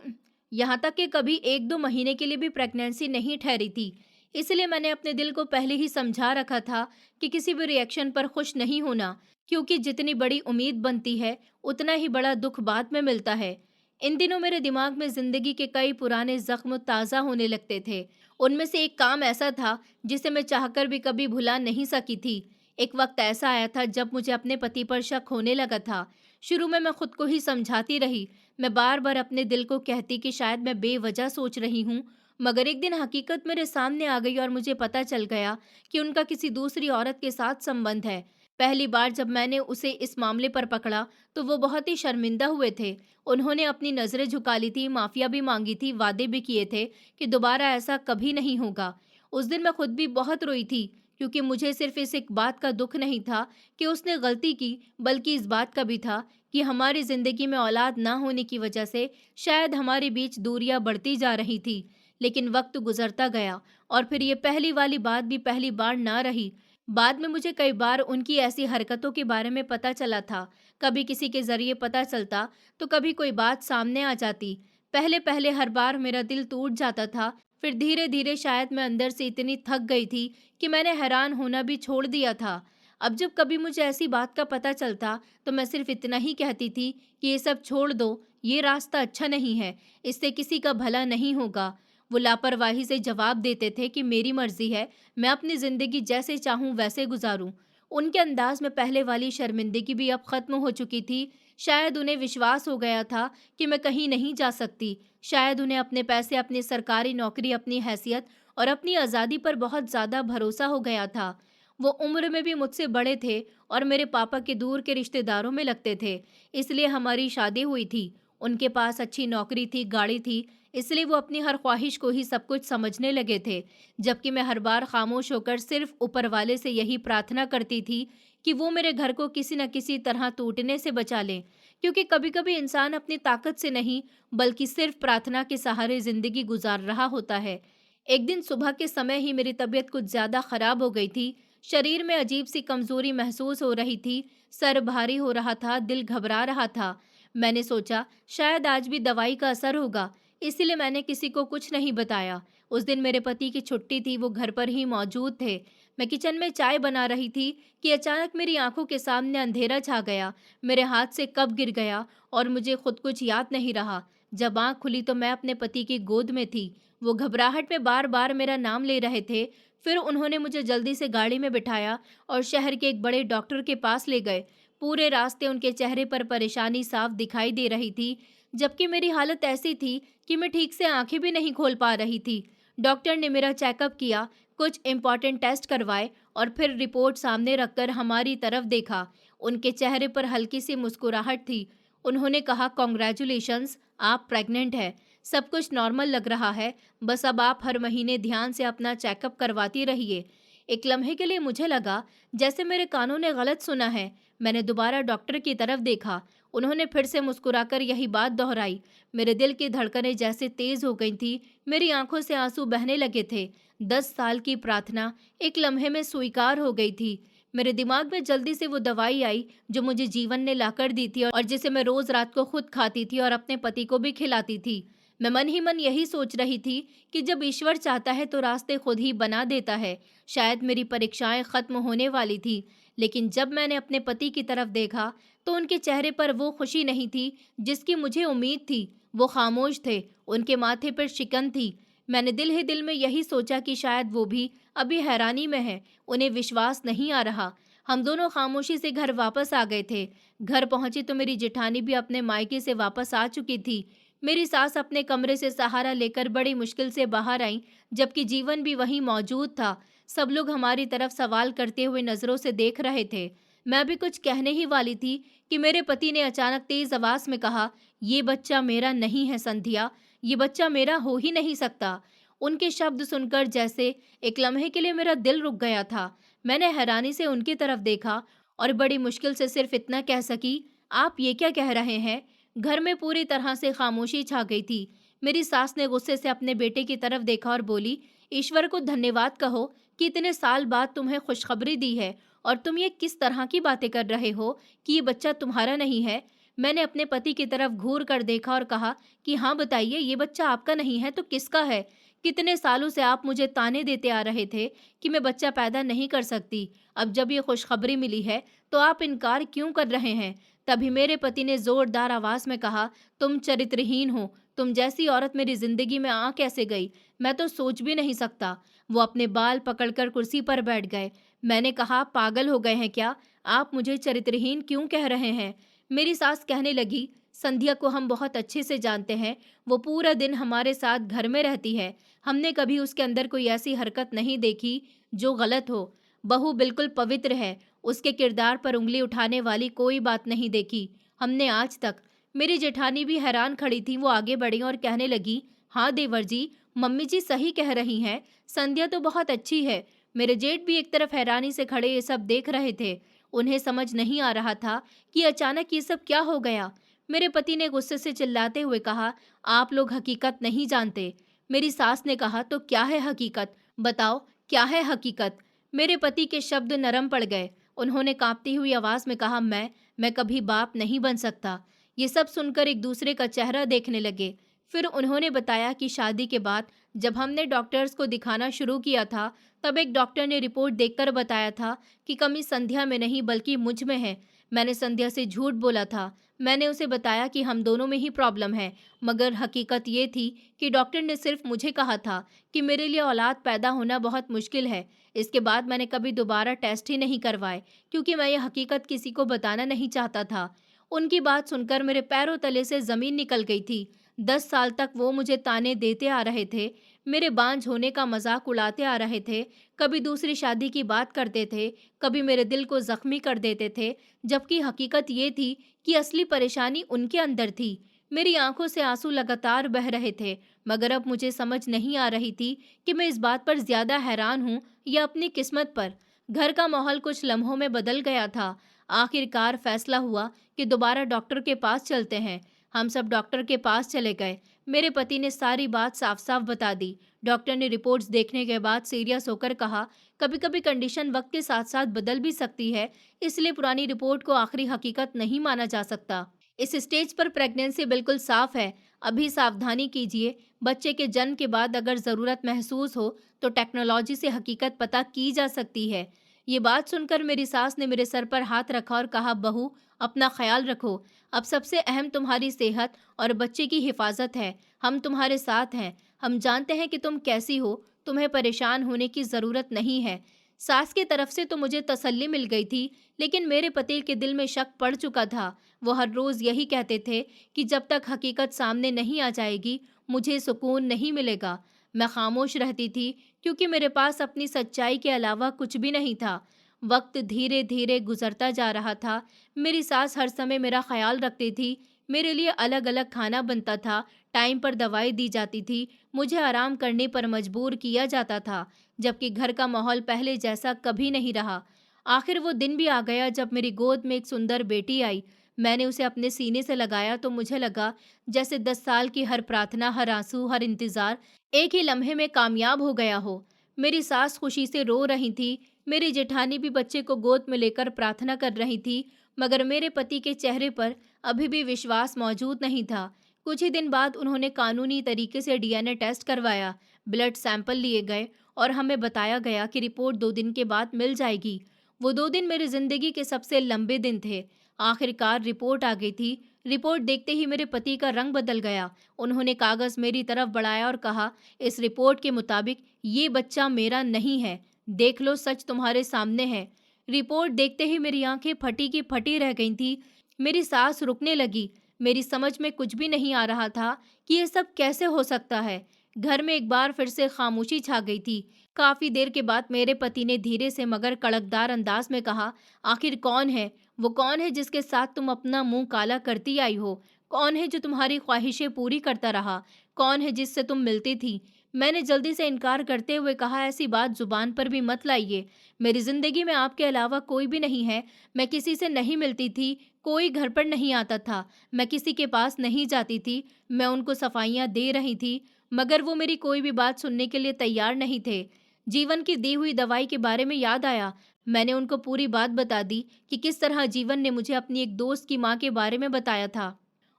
यहाँ तक कि कभी 1-2 महीने के लिए भी प्रेगनेंसी नहीं ठहरी थी। इसलिए मैंने अपने दिल को पहले ही समझा रखा था कि किसी भी रिएक्शन पर खुश नहीं होना, क्योंकि जितनी बड़ी उम्मीद बनती है, उतना ही बड़ा दुख बाद में मिलता है। इन दिनों मेरे दिमाग में ज़िंदगी के कई पुराने ज़ख्म ताज़ा होने लगते थे। उनमें से एक काम ऐसा था, जिसे मैं चाहकर भी कभी भुला नहीं सकी थी। एक वक्त ऐसा आया था जब मुझे अपने पति पर शक होने लगा था। शुरू में मैं खुद को ही समझाती रही। मैं बार-बार अपने दिल को कहती कि शायद मैं बेवजह सोच रही हूँ, मगर एक दिन हकीकत मेरे सामने आ गई और मुझे पता चल गया कि उनका किसी दूसरी औरत के साथ संबंध है। पहली बार जब मैंने उसे इस मामले पर पकड़ा, तो वो बहुत ही शर्मिंदा हुए थे। उन्होंने अपनी नज़रें झुका ली थी, माफ़िया भी मांगी थी, वादे भी किए थे कि दोबारा ऐसा कभी नहीं होगा। उस दिन मैं खुद भी बहुत रोई थी, क्योंकि मुझे सिर्फ इस एक बात का दुख नहीं था कि उसने गलती की, बल्कि इस बात का भी था कि हमारी ज़िंदगी में औलाद ना होने की वजह से शायद हमारे बीच दूरियां बढ़ती जा रही थी। लेकिन वक्त गुजरता गया और फिर ये पहली वाली बात भी पहली बार ना रही। बाद में मुझे कई बार उनकी ऐसी हरकतों के बारे में पता चला था। कभी किसी के ज़रिए पता चलता, तो कभी कोई बात सामने आ जाती। पहले पहले हर बार मेरा दिल टूट जाता था, फिर धीरे धीरे शायद मैं अंदर से इतनी थक गई थी कि मैंने हैरान होना भी छोड़ दिया था। अब जब कभी मुझे ऐसी बात का पता चलता, तो मैं सिर्फ इतना ही कहती थी कि ये सब छोड़ दो, ये रास्ता अच्छा नहीं है, इससे किसी का भला नहीं होगा। वो लापरवाही से जवाब देते थे कि मेरी मर्जी है, मैं अपनी ज़िंदगी जैसे चाहूँ वैसे गुजारूँ। उनके अंदाज में पहले वाली शर्मिंदगी भी अब ख़त्म हो चुकी थी। शायद उन्हें विश्वास हो गया था कि मैं कहीं नहीं जा सकती। शायद उन्हें अपने पैसे, अपनी सरकारी नौकरी, अपनी हैसियत और अपनी आज़ादी पर बहुत ज़्यादा भरोसा हो गया था। वो उम्र में भी मुझसे बड़े थे और मेरे पापा के दूर के रिश्तेदारों में लगते थे, इसलिए हमारी शादी हुई थी। उनके पास अच्छी नौकरी थी, गाड़ी थी, इसलिए वो अपनी हर ख्वाहिश को ही सब कुछ समझने लगे थे। जबकि मैं हर बार खामोश होकर सिर्फ ऊपर वाले से यही प्रार्थना करती थी कि वो मेरे घर को किसी न किसी तरह टूटने से बचा लें, क्योंकि कभी-कभी इंसान अपनी ताकत से नहीं, बल्कि सिर्फ प्रार्थना के सहारे ज़िंदगी गुजार रहा होता है। एक दिन सुबह के समय ही मेरी तबीयत कुछ ज़्यादा खराब हो गई थी। शरीर में अजीब सी कमज़ोरी महसूस हो रही थी, सर भारी हो रहा था, दिल घबरा रहा था। मैंने सोचा शायद आज भी दवाई का असर होगा, इसीलिए मैंने किसी को कुछ नहीं बताया। उस दिन मेरे पति की छुट्टी थी, वो घर पर ही मौजूद थे। मैं किचन में चाय बना रही थी कि अचानक मेरी आंखों के सामने अंधेरा छा गया। मेरे हाथ से कब गिर गया और मुझे खुद कुछ याद नहीं रहा। जब आंख खुली तो मैं अपने पति की गोद में थी। वो घबराहट में बार बार मेरा नाम ले रहे थे। फिर उन्होंने मुझे जल्दी से गाड़ी में बिठाया और शहर के एक बड़े डॉक्टर के पास ले गए। पूरे रास्ते उनके चेहरे पर परेशानी साफ दिखाई दे रही थी, जबकि मेरी हालत ऐसी थी कि मैं ठीक से आंखें भी नहीं खोल पा रही थी। डॉक्टर ने मेरा चेकअप किया, कुछ इम्पॉर्टेंट टेस्ट करवाए और फिर रिपोर्ट सामने रखकर हमारी तरफ देखा। उनके चेहरे पर हल्की सी मुस्कुराहट थी। उन्होंने कहा, कॉन्ग्रेचुलेशंस, आप प्रेग्नेंट है। सब कुछ नॉर्मल लग रहा है, बस अब आप हर महीने ध्यान से अपना चेकअप करवाती रहिए। एक लम्हे के लिए मुझे लगा जैसे मेरे कानों ने गलत सुना है। मैंने दोबारा डॉक्टर की तरफ देखा। उन्होंने फिर से मुस्कुराकर यही बात दोहराई। मेरे दिल की धड़कनें जैसे तेज हो गई थी, मेरी आंखों से आंसू बहने लगे थे। 10 साल की प्रार्थना एक लम्हे में स्वीकार हो गई थी। मेरे दिमाग में जल्दी से वो दवाई आई जो मुझे जीवन ने लाकर दी थी और जिसे मैं रोज रात को खुद खाती थी और अपने पति को भी खिलाती थी। मैं मन ही मन यही सोच रही थी कि जब ईश्वर चाहता है तो रास्ते खुद ही बना देता है। शायद मेरी परीक्षाएं खत्म होने वाली थी, लेकिन जब मैंने अपने पति की तरफ देखा तो उनके चेहरे पर वो खुशी नहीं थी जिसकी मुझे उम्मीद थी। वो खामोश थे, उनके माथे पर शिकन थी। मैंने दिल ही दिल में यही सोचा कि शायद वो भी अभी हैरानी में है, उन्हें विश्वास नहीं आ रहा। हम दोनों खामोशी से घर वापस आ गए थे। घर पहुंची तो मेरी जेठानी भी अपने मायके से वापस आ चुकी थी। मेरी सास अपने कमरे से सहारा लेकर बड़ी मुश्किल से बाहर आई, जबकि जीवन भी वहीं मौजूद था। सब लोग हमारी तरफ सवाल करते हुए नजरों से देख रहे थे। मैं भी कुछ कहने ही वाली थी कि मेरे पति ने अचानक तेज आवाज में कहा, ये बच्चा मेरा नहीं है संध्या, ये बच्चा मेरा हो ही नहीं सकता। उनके शब्द सुनकर जैसे एक लम्हे के लिए मेरा दिल रुक गया था। मैंने हैरानी से उनकी तरफ देखा और बड़ी मुश्किल से सिर्फ इतना कह सकी, आप ये क्या कह रहे हैं? घर में पूरी तरह से खामोशी छा गई थी। मेरी सास ने गुस्से से अपने बेटे की तरफ देखा और बोली, ईश्वर को धन्यवाद कहो कि इतने साल बाद तुम्हें खुशखबरी दी है और तुम ये किस तरह की बातें कर रहे हो कि ये बच्चा तुम्हारा नहीं है। मैंने अपने पति की तरफ घूर कर देखा और कहा कि हाँ बताइए, ये बच्चा आपका नहीं है तो किसका है? कितने सालों से आप मुझे ताने देते आ रहे थे कि मैं बच्चा पैदा नहीं कर सकती। अब जब ये खुशखबरी मिली है तो आप इनकार क्यों कर रहे हैं? तभी मेरे पति ने जोरदार आवाज में कहा, तुम चरित्रहीन हो। तुम जैसी औरत मेरी जिंदगी में आ कैसे गई, मैं तो सोच भी नहीं सकता। वो अपने बाल पकड़कर कुर्सी पर बैठ गए। मैंने कहा, पागल हो गए हैं क्या? आप मुझे चरित्रहीन क्यों कह रहे हैं? मेरी सास कहने लगी, संध्या को हम बहुत अच्छे से जानते हैं। वो पूरा दिन हमारे साथ घर में रहती है। हमने कभी उसके अंदर कोई ऐसी हरकत नहीं देखी जो गलत हो। बहू बिल्कुल पवित्र है, उसके किरदार पर उंगली उठाने वाली कोई बात नहीं देखी हमने आज तक। मेरी जेठानी भी हैरान खड़ी थी। वो आगे बढ़ी और कहने लगी, हाँ देवर जी, मम्मी जी सही कह रही हैं, संध्या तो बहुत अच्छी है। मेरे जेठ भी एक तरफ हैरानी से खड़े ये सब देख रहे थे। उन्हें समझ नहीं आ रहा था कि अचानक ये सब क्या हो गया। मेरे पति ने गुस्से से चिल्लाते हुए कहा, आप लोग हकीकत नहीं जानते। मेरी सास ने कहा, तो क्या है हकीकत? बताओ, क्या है हकीकत? मेरे पति के शब्द नरम पड़ गए। उन्होंने कांपती हुई आवाज में कहा, मैं कभी बाप नहीं बन सकता। ये सब सुनकर एक दूसरे का चेहरा देखने लगे। फिर उन्होंने बताया कि शादी के बाद जब हमने डॉक्टर्स को दिखाना शुरू किया था, तब एक डॉक्टर ने रिपोर्ट देखकर बताया था कि कमी संध्या में नहीं बल्कि मुझ में है। मैंने संध्या से झूठ बोला था। मैंने उसे बताया कि हम दोनों में ही प्रॉब्लम है, मगर हकीकत ये थी कि डॉक्टर ने सिर्फ मुझे कहा था कि मेरे लिए औलाद पैदा होना बहुत मुश्किल है। इसके बाद मैंने कभी दोबारा टेस्ट ही नहीं करवाए, क्योंकि मैं ये हकीकत किसी को बताना नहीं चाहता था। उनकी बात सुनकर मेरे पैरों तले से जमीन निकल गई थी। 10 साल तक वो मुझे ताने देते आ रहे थे, मेरे बांझ होने का मजाक उड़ाते आ रहे थे। कभी दूसरी शादी की बात करते थे, कभी मेरे दिल को जख्मी कर देते थे, जबकि हकीकत ये थी कि असली परेशानी उनके अंदर थी। मेरी आंखों से आंसू लगातार बह रहे थे, मगर अब मुझे समझ नहीं आ रही थी कि मैं इस बात पर ज्यादा हैरान हूँ या अपनी किस्मत पर। घर का माहौल कुछ लम्हों में बदल गया था। आखिरकार फैसला हुआ कि दोबारा डॉक्टर के पास चलते हैं। हम सब डॉक्टर के पास चले गए। मेरे पति ने सारी बात साफ साफ बता दी। डॉक्टर ने रिपोर्ट्स देखने के बाद सीरियस होकर कहा, कभी कभी कंडीशन वक्त के साथ साथ बदल भी सकती है, इसलिए पुरानी रिपोर्ट को आखिरी हकीकत नहीं माना जा सकता। इस स्टेज पर प्रेगनेंसी बिल्कुल साफ है। अभी सावधानी कीजिए। बच्चे के जन्म के बाद अगर ज़रूरत महसूस हो तो टेक्नोलॉजी से हकीकत पता की जा सकती है। ये बात सुनकर मेरी सास ने मेरे सर पर हाथ रखा और कहा, बहू अपना ख्याल रखो। अब सबसे अहम तुम्हारी सेहत और बच्चे की हिफाजत है। हम तुम्हारे साथ हैं। हम जानते हैं कि तुम कैसी हो, तुम्हें परेशान होने की ज़रूरत नहीं है। सास की तरफ से तो मुझे तसल्ली मिल गई थी, लेकिन मेरे पति के दिल में शक पड़ चुका था। वो हर रोज़ यही कहते थे कि जब तक हकीकत सामने नहीं आ जाएगी, मुझे सुकून नहीं मिलेगा। मैं खामोश रहती थी, क्योंकि मेरे पास अपनी सच्चाई के अलावा कुछ भी नहीं था। वक्त धीरे धीरे गुजरता जा रहा था। मेरी सास हर समय मेरा ख्याल रखती थी। मेरे लिए अलग अलग खाना बनता था, टाइम पर दवाई दी जाती थी, मुझे आराम करने पर मजबूर किया जाता था, जबकि घर का माहौल पहले जैसा कभी नहीं रहा। आखिर वो दिन भी आ गया जब मेरी गोद में एक सुंदर बेटी आई। मैंने उसे अपने सीने से लगाया तो मुझे लगा जैसे 10 साल की हर प्रार्थना, हर आंसू, हर इंतजार एक ही लम्हे में कामयाब हो गया हो। मेरी सास खुशी से रो रही थी, मेरी जेठानी भी बच्चे को गोद में लेकर प्रार्थना कर रही थी, मगर मेरे पति के चेहरे पर अभी भी विश्वास मौजूद नहीं था। कुछ ही दिन बाद उन्होंने कानूनी तरीके से डीएनए टेस्ट करवाया, ब्लड सैंपल लिए गए और हमें बताया गया कि रिपोर्ट 2 दिन के बाद मिल जाएगी। वो 2 दिन मेरी जिंदगी के सबसे लंबे दिन थे। आखिरकार रिपोर्ट आ गई थी। रिपोर्ट देखते ही मेरे पति का रंग बदल गया। उन्होंने कागज मेरी तरफ बढ़ाया और कहा, इस रिपोर्ट के मुताबिक ये बच्चा मेरा नहीं है। देख लो, सच तुम्हारे सामने है। रिपोर्ट देखते ही मेरी आंखें फटी की फटी रह गई थी। मेरी सांस रुकने लगी। मेरी समझ में कुछ भी नहीं आ रहा था कि ये सब कैसे हो सकता है। घर में एक बार फिर से खामोशी छा गई थी। काफी देर के बाद मेरे पति ने धीरे से मगर कड़कदार अंदाज में कहा, आखिर कौन है? वो कौन है जिसके साथ तुम अपना मुंह काला करती आई हो? कौन है जो तुम्हारी ख्वाहिशें पूरी करता रहा? कौन है जिससे तुम मिलती थी? मैंने जल्दी से इनकार करते हुए कहा, ऐसी बात जुबान पर भी मत लाइए। मेरी जिंदगी में आपके अलावा कोई भी नहीं है। मैं किसी से नहीं मिलती थी, कोई घर पर नहीं आता था, मैं किसी के पास नहीं जाती थी। मैं उनको सफाइयाँ दे रही थी, मगर वो मेरी कोई भी बात सुनने के लिए तैयार नहीं थे। जीवन की दी हुई दवाई के बारे में याद आया। मैंने उनको पूरी बात बता दी कि किस तरह जीवन ने मुझे अपनी एक दोस्त की माँ के बारे में बताया था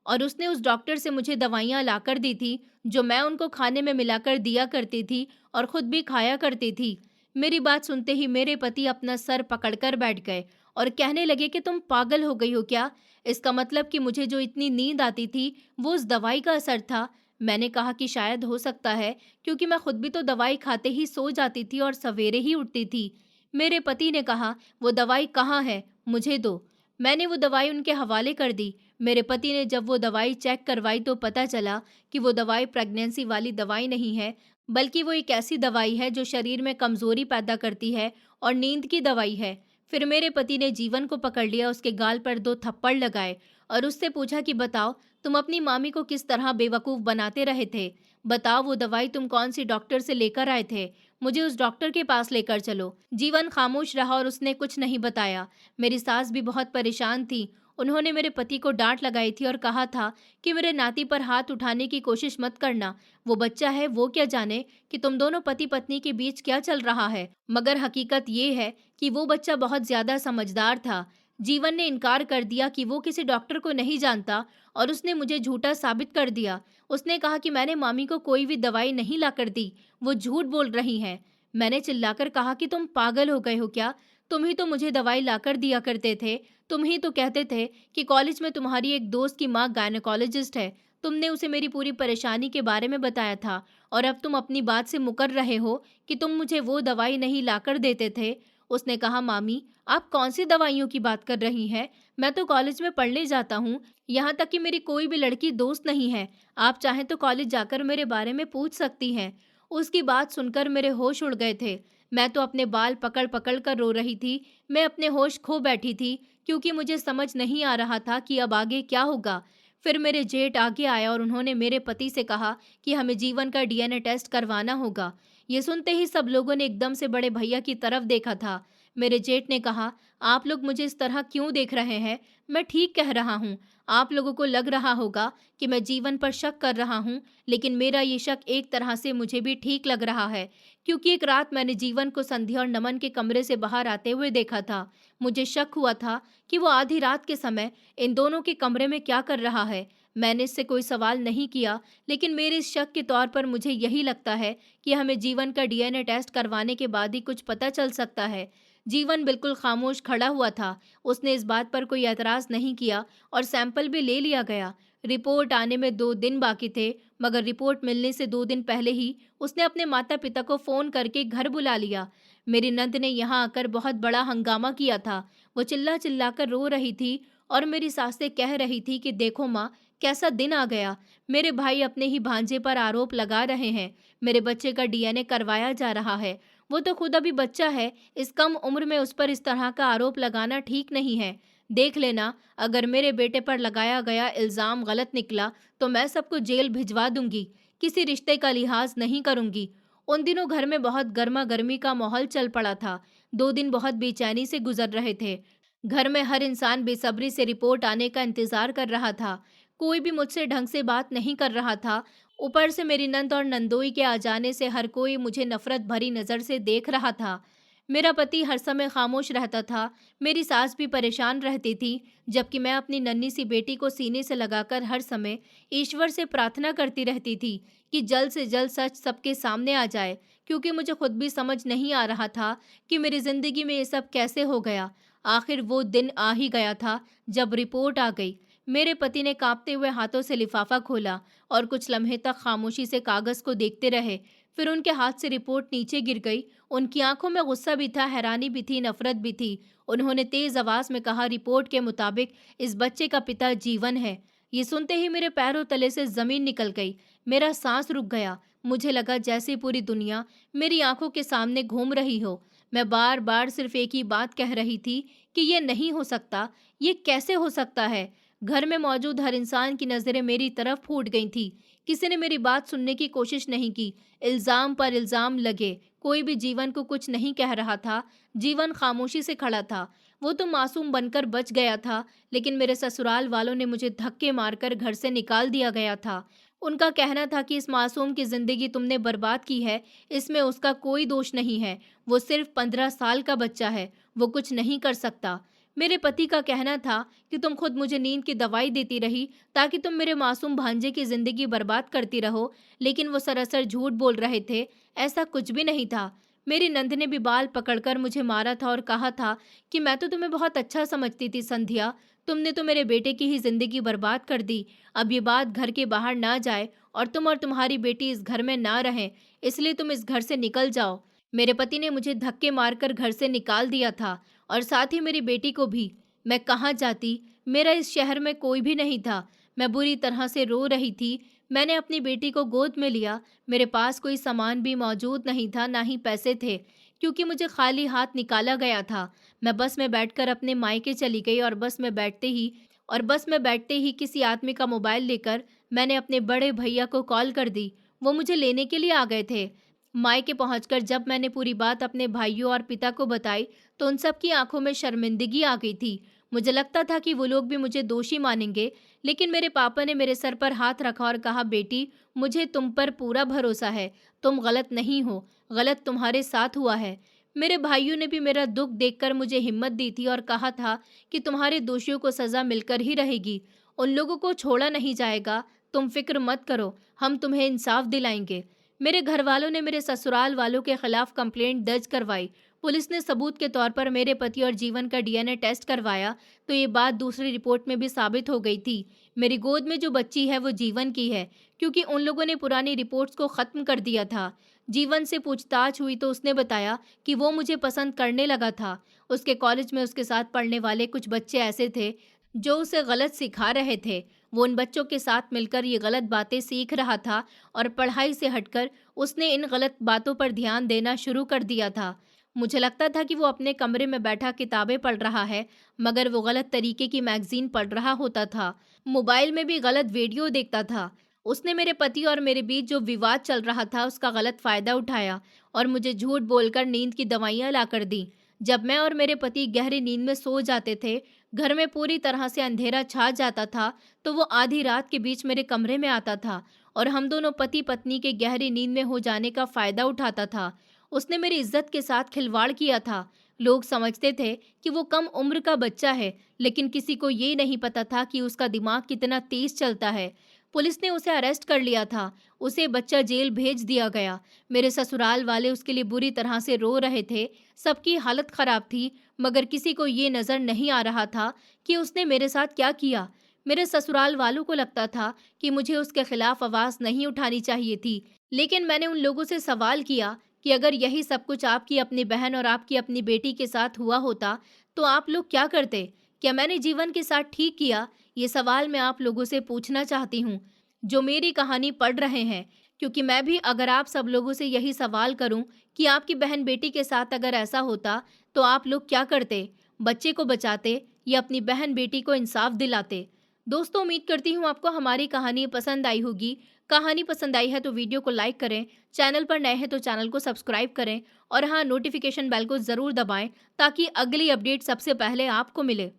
और उसने उस डॉक्टर से मुझे दवाइयाँ लाकर दी थी, जो मैं उनको खाने में मिलाकर दिया करती थी और खुद भी खाया करती थी। मेरी बात सुनते ही मेरे पति अपना सर पकड़कर बैठ गए और कहने लगे कि तुम पागल हो गई हो क्या? इसका मतलब कि मुझे जो इतनी नींद आती थी, वो उस दवाई का असर था। मैंने कहा कि शायद हो सकता है, क्योंकि मैं खुद भी तो दवाई खाते ही सो जाती थी और सवेरे ही उठती थी। मेरे पति ने कहा, वो दवाई कहाँ है? मुझे दो। मैंने वो दवाई उनके हवाले कर दी। मेरे पति ने जब वो दवाई चेक करवाई तो पता चला कि वो दवाई प्रेगनेंसी वाली दवाई नहीं है, बल्कि वो एक ऐसी दवाई है जो शरीर में कमजोरी पैदा करती है और नींद की दवाई है। फिर मेरे पति ने जीवन को पकड़ लिया, उसके गाल पर 2 थप्पड़ लगाए और उससे पूछा कि बताओ, तुम अपनी मामी को किस तरह बेवकूफ़ बनाते रहे थे? बताओ, वो दवाई तुम कौन सी डॉक्टर से लेकर आए थे? मुझे उस डॉक्टर के पास लेकर चलो। जीवन खामोश रहा और उसने कुछ नहीं बताया। मेरी सास भी बहुत परेशान थी। उन्होंने मेरे पति को डांट लगाई थी और कहा था कि मेरे नाती पर हाथ उठाने की कोशिश मत करना। वो बच्चा है, वो क्या जाने कि तुम दोनों पति पत्नी के बीच क्या चल रहा है। मगर हकीकत ये है कि वो बच्चा बहुत ज्यादा समझदार था। जीवन ने इनकार कर दिया कि वो किसी डॉक्टर को नहीं जानता और उसने मुझे झूठा साबित कर दिया। उसने कहा कि मैंने मामी को कोई भी दवाई नहीं लाकर दी, वो झूठ बोल रही हैं। मैंने चिल्लाकर कहा कि तुम पागल हो गए हो क्या? तुम ही तो मुझे दवाई लाकर दिया करते थे। तुम ही तो कहते थे कि कॉलेज में तुम्हारी एक दोस्त की माँ गायनेकोलॉजिस्ट है। तुमने उसे मेरी पूरी परेशानी के बारे में बताया था और अब तुम अपनी बात से मुकर रहे हो कि तुम मुझे वो दवाई नहीं लाकर देते थे। उसने कहा, मामी, आप कौन सी दवाइयों की बात कर रही हैं? मैं तो कॉलेज में पढ़ने जाता हूँ। यहाँ तक कि मेरी कोई भी लड़की दोस्त नहीं है। आप चाहें तो कॉलेज जाकर मेरे बारे में पूछ सकती हैं। उसकी बात सुनकर मेरे होश उड़ गए थे। मैं तो अपने बाल पकड़ पकड़ कर रो रही थी। मैं अपने होश खो बैठी थी, क्योंकि मुझे समझ नहीं आ रहा था कि अब आगे क्या होगा। फिर मेरे जेठ आगे आया और उन्होंने मेरे पति से कहा कि हमें जीवन का डीएनए टेस्ट करवाना होगा। ये सुनते ही सब लोगों ने एकदम से बड़े भैया की तरफ देखा था। मेरे जेठ ने कहा, आप लोग मुझे इस तरह क्यों देख रहे हैं? मैं ठीक कह रहा हूँ। आप लोगों को लग रहा होगा कि मैं जीवन पर शक कर रहा हूँ, लेकिन मेरा ये शक एक तरह से मुझे भी ठीक लग रहा है, क्योंकि एक रात मैंने जीवन को संध्या और नमन के कमरे से बाहर आते हुए देखा था। मुझे शक हुआ था कि वो आधी रात के समय इन दोनों के कमरे में क्या कर रहा है। मैंने इससे कोई सवाल नहीं किया, लेकिन मेरे इस शक के तौर पर मुझे यही लगता है कि हमें जीवन का डीएनए टेस्ट करवाने के बाद ही कुछ पता चल सकता है। जीवन बिल्कुल खामोश खड़ा हुआ था। उसने इस बात पर कोई एतराज नहीं किया और सैंपल भी ले लिया गया। रिपोर्ट आने में 2 दिन बाकी थे, मगर रिपोर्ट मिलने से 2 दिन पहले ही उसने अपने माता पिता को फोन करके घर बुला लिया। मेरी नंद ने यहाँ आकर बहुत बड़ा हंगामा किया था। वो चिल्ला चिल्ला कर रो रही थी और मेरी सासें कह रही थी कि देखो माँ, कैसा दिन आ गया। मेरे भाई अपने ही भांजे पर आरोप लगा रहे हैं। मेरे बच्चे का डीएनए करवाया जा रहा है। वो तो खुद अभी बच्चा है। इस कम उम्र में उस पर इस तरह का आरोप लगाना ठीक नहीं है। देख लेना, अगर मेरे बेटे पर लगाया गया इल्ज़ाम गलत निकला तो मैं सबको जेल भिजवा दूंगी, किसी रिश्ते का लिहाज नहीं करूंगी। उन दिनों घर में बहुत गर्मा गर्मी का माहौल चल पड़ा था। 2 दिन बहुत बेचैनी से गुजर रहे थे। घर में हर इंसान बेसब्री से रिपोर्ट आने का इंतजार कर रहा था। कोई भी मुझसे ढंग से बात नहीं कर रहा था। ऊपर से मेरी नंद और नंदोई के आ जाने से हर कोई मुझे नफरत भरी नज़र से देख रहा था। मेरा पति हर समय खामोश रहता था। मेरी सास भी परेशान रहती थी, जबकि मैं अपनी नन्ही सी बेटी को सीने से लगाकर हर समय ईश्वर से प्रार्थना करती रहती थी कि जल्द से जल्द सच सबके सामने आ जाए, क्योंकि मुझे खुद भी समझ नहीं आ रहा था कि मेरी जिंदगी में ये सब कैसे हो गया। आखिर वो दिन आ ही गया था जब रिपोर्ट आ गई। मेरे पति ने कांपते हुए हाथों से लिफाफा खोला और कुछ लम्हे तक खामोशी से कागज को देखते रहे। फिर उनके हाथ से रिपोर्ट नीचे गिर गई। उनकी आंखों में गुस्सा भी था, हैरानी भी थी, नफरत भी थी। उन्होंने तेज आवाज में कहा, रिपोर्ट के मुताबिक इस बच्चे का पिता जीवन है। ये सुनते ही मेरे पैरों तले से जमीन निकल गई। मेरा सांस रुक गया। मुझे लगा जैसे पूरी दुनिया मेरी आंखों के सामने घूम रही हो। मैं बार बार सिर्फ एक ही बात कह रही थी कि ये नहीं हो सकता, ये कैसे हो सकता है। घर में मौजूद हर इंसान की नजरें मेरी तरफ फूट गई थी। किसी ने मेरी बात सुनने की कोशिश नहीं की। इल्जाम पर इल्जाम लगे। कोई भी जीवन को कुछ नहीं कह रहा था। जीवन खामोशी से खड़ा था। वो तो मासूम बनकर बच गया था, लेकिन मेरे ससुराल वालों ने मुझे धक्के मारकर घर से निकाल दिया गया था। उनका कहना था कि इस मासूम की जिंदगी तुमने बर्बाद की है, इसमें उसका कोई दोष नहीं है। वो सिर्फ 15 साल का बच्चा है, वो कुछ नहीं कर सकता। मेरे पति का कहना था कि तुम खुद मुझे नींद की दवाई देती रही ताकि तुम मेरे मासूम भांजे की जिंदगी बर्बाद करती रहो, लेकिन वो सरासर झूठ बोल रहे थे। ऐसा कुछ भी नहीं था। मेरी नंद ने भी बाल पकड़कर मुझे मारा था और कहा था कि मैं तो तुम्हें बहुत अच्छा समझती थी संध्या, तुमने तो मेरे बेटे की ही जिंदगी बर्बाद कर दी। अब ये बात घर के बाहर ना जाए और तुम और तुम्हारी बेटी इस घर में ना रहें, इसलिए तुम इस घर से निकल जाओ। मेरे पति ने मुझे धक्के मारकर घर से निकाल दिया था और साथ ही मेरी बेटी को भी। मैं कहाँ जाती? मेरा इस शहर में कोई भी नहीं था। मैं बुरी तरह से रो रही थी। मैंने अपनी बेटी को गोद में लिया। मेरे पास कोई सामान भी मौजूद नहीं था, ना ही पैसे थे, क्योंकि मुझे खाली हाथ निकाला गया था। मैं बस में बैठकर अपने मायके चली गई और बस में बैठते ही किसी आदमी का मोबाइल लेकर मैंने अपने बड़े भैया को कॉल कर दी। वो मुझे लेने के लिए आ गए थे। मायके पहुंचकर जब मैंने पूरी बात अपने भाइयों और पिता को बताई, तो उन सब की आंखों में शर्मिंदगी आ गई थी। मुझे लगता था कि वो लोग भी मुझे दोषी मानेंगे, लेकिन मेरे पापा ने मेरे सर पर हाथ रखा और कहा, बेटी, मुझे तुम पर पूरा भरोसा है। तुम गलत नहीं हो, गलत तुम्हारे साथ हुआ है। मेरे भाइयों ने भी मेरा दुख देखकर मुझे हिम्मत दी थी और कहा था कि तुम्हारे दोषियों को सजा मिलकर ही रहेगी, उन लोगों को छोड़ा नहीं जाएगा। तुम फिक्र मत करो, हम तुम्हें इंसाफ दिलाएंगे। मेरे घर वालों ने मेरे ससुराल वालों के खिलाफ कंप्लेंट दर्ज करवाई। पुलिस ने सबूत के तौर पर मेरे पति और जीवन का डीएनए टेस्ट करवाया, तो ये बात दूसरी रिपोर्ट में भी साबित हो गई थी। मेरी गोद में जो बच्ची है वो जीवन की है, क्योंकि उन लोगों ने पुरानी रिपोर्ट्स को खत्म कर दिया था। जीवन से पूछताछ हुई तो उसने बताया कि वो मुझे पसंद करने लगा था। उसके कॉलेज में उसके साथ पढ़ने वाले कुछ बच्चे ऐसे थे जो उसे गलत सिखा रहे थे। वो उन बच्चों के साथ मिलकर ये गलत बातें सीख रहा था और पढ़ाई से हटकर उसने इन गलत बातों पर ध्यान देना शुरू कर दिया था। मुझे लगता था कि वो अपने कमरे में बैठा किताबें पढ़ रहा है, मगर वो गलत तरीके की मैगजीन पढ़ रहा होता था। मोबाइल में भी गलत वीडियो देखता था। उसने मेरे पति और मेरे बीच जो विवाद चल रहा था उसका गलत फायदा उठाया और मुझे झूठ बोलकर नींद की दवाइयां लाकर दी। जब मैं और मेरे पति गहरी नींद में सो जाते थे, घर में पूरी तरह से अंधेरा छा जाता था, तो वो आधी रात के बीच मेरे कमरे में आता था और हम दोनों पति पत्नी के गहरी नींद में हो जाने का फायदा उठाता था। उसने मेरी इज्जत के साथ खिलवाड़ किया था। लोग समझते थे कि वो कम उम्र का बच्चा है, लेकिन किसी को ये नहीं पता था कि उसका दिमाग कितना तेज चलता है। पुलिस ने उसे अरेस्ट कर लिया था। उसे बच्चा जेल भेज दिया गया। मेरे ससुराल वाले उसके लिए बुरी तरह से रो रहे थे। सबकी हालत खराब थी, मगर किसी को ये नजर नहीं आ रहा था कि उसने मेरे साथ क्या किया। मेरे ससुराल वालों को लगता था कि मुझे उसके खिलाफ आवाज नहीं उठानी चाहिए थी, लेकिन मैंने उन लोगों से सवाल किया कि अगर यही सब कुछ आपकी अपनी बहन और आपकी अपनी बेटी के साथ हुआ होता, तो आप लोग क्या करते? क्या मैंने जीवन के साथ ठीक किया? ये सवाल मैं आप लोगों से पूछना चाहती हूँ, जो मेरी कहानी पढ़ रहे हैं, क्योंकि मैं भी अगर आप सब लोगों से यही सवाल करूं कि आपकी बहन बेटी के साथ अगर ऐसा होता, तो आप लोग क्या करते? बच्चे को बचाते ये अपनी बहन बेटी को इंसाफ दिलाते। दोस्तों, उम्मीद करती हूँ आपको हमारी कहानी पसंद आई होगी। कहानी पसंद आई है तो वीडियो को लाइक करें, चैनल पर नए हैं तो चैनल को सब्सक्राइब करें और हाँ, नोटिफिकेशन बेल को ज़रूर दबाएं ताकि अगली अपडेट सबसे पहले आपको मिले।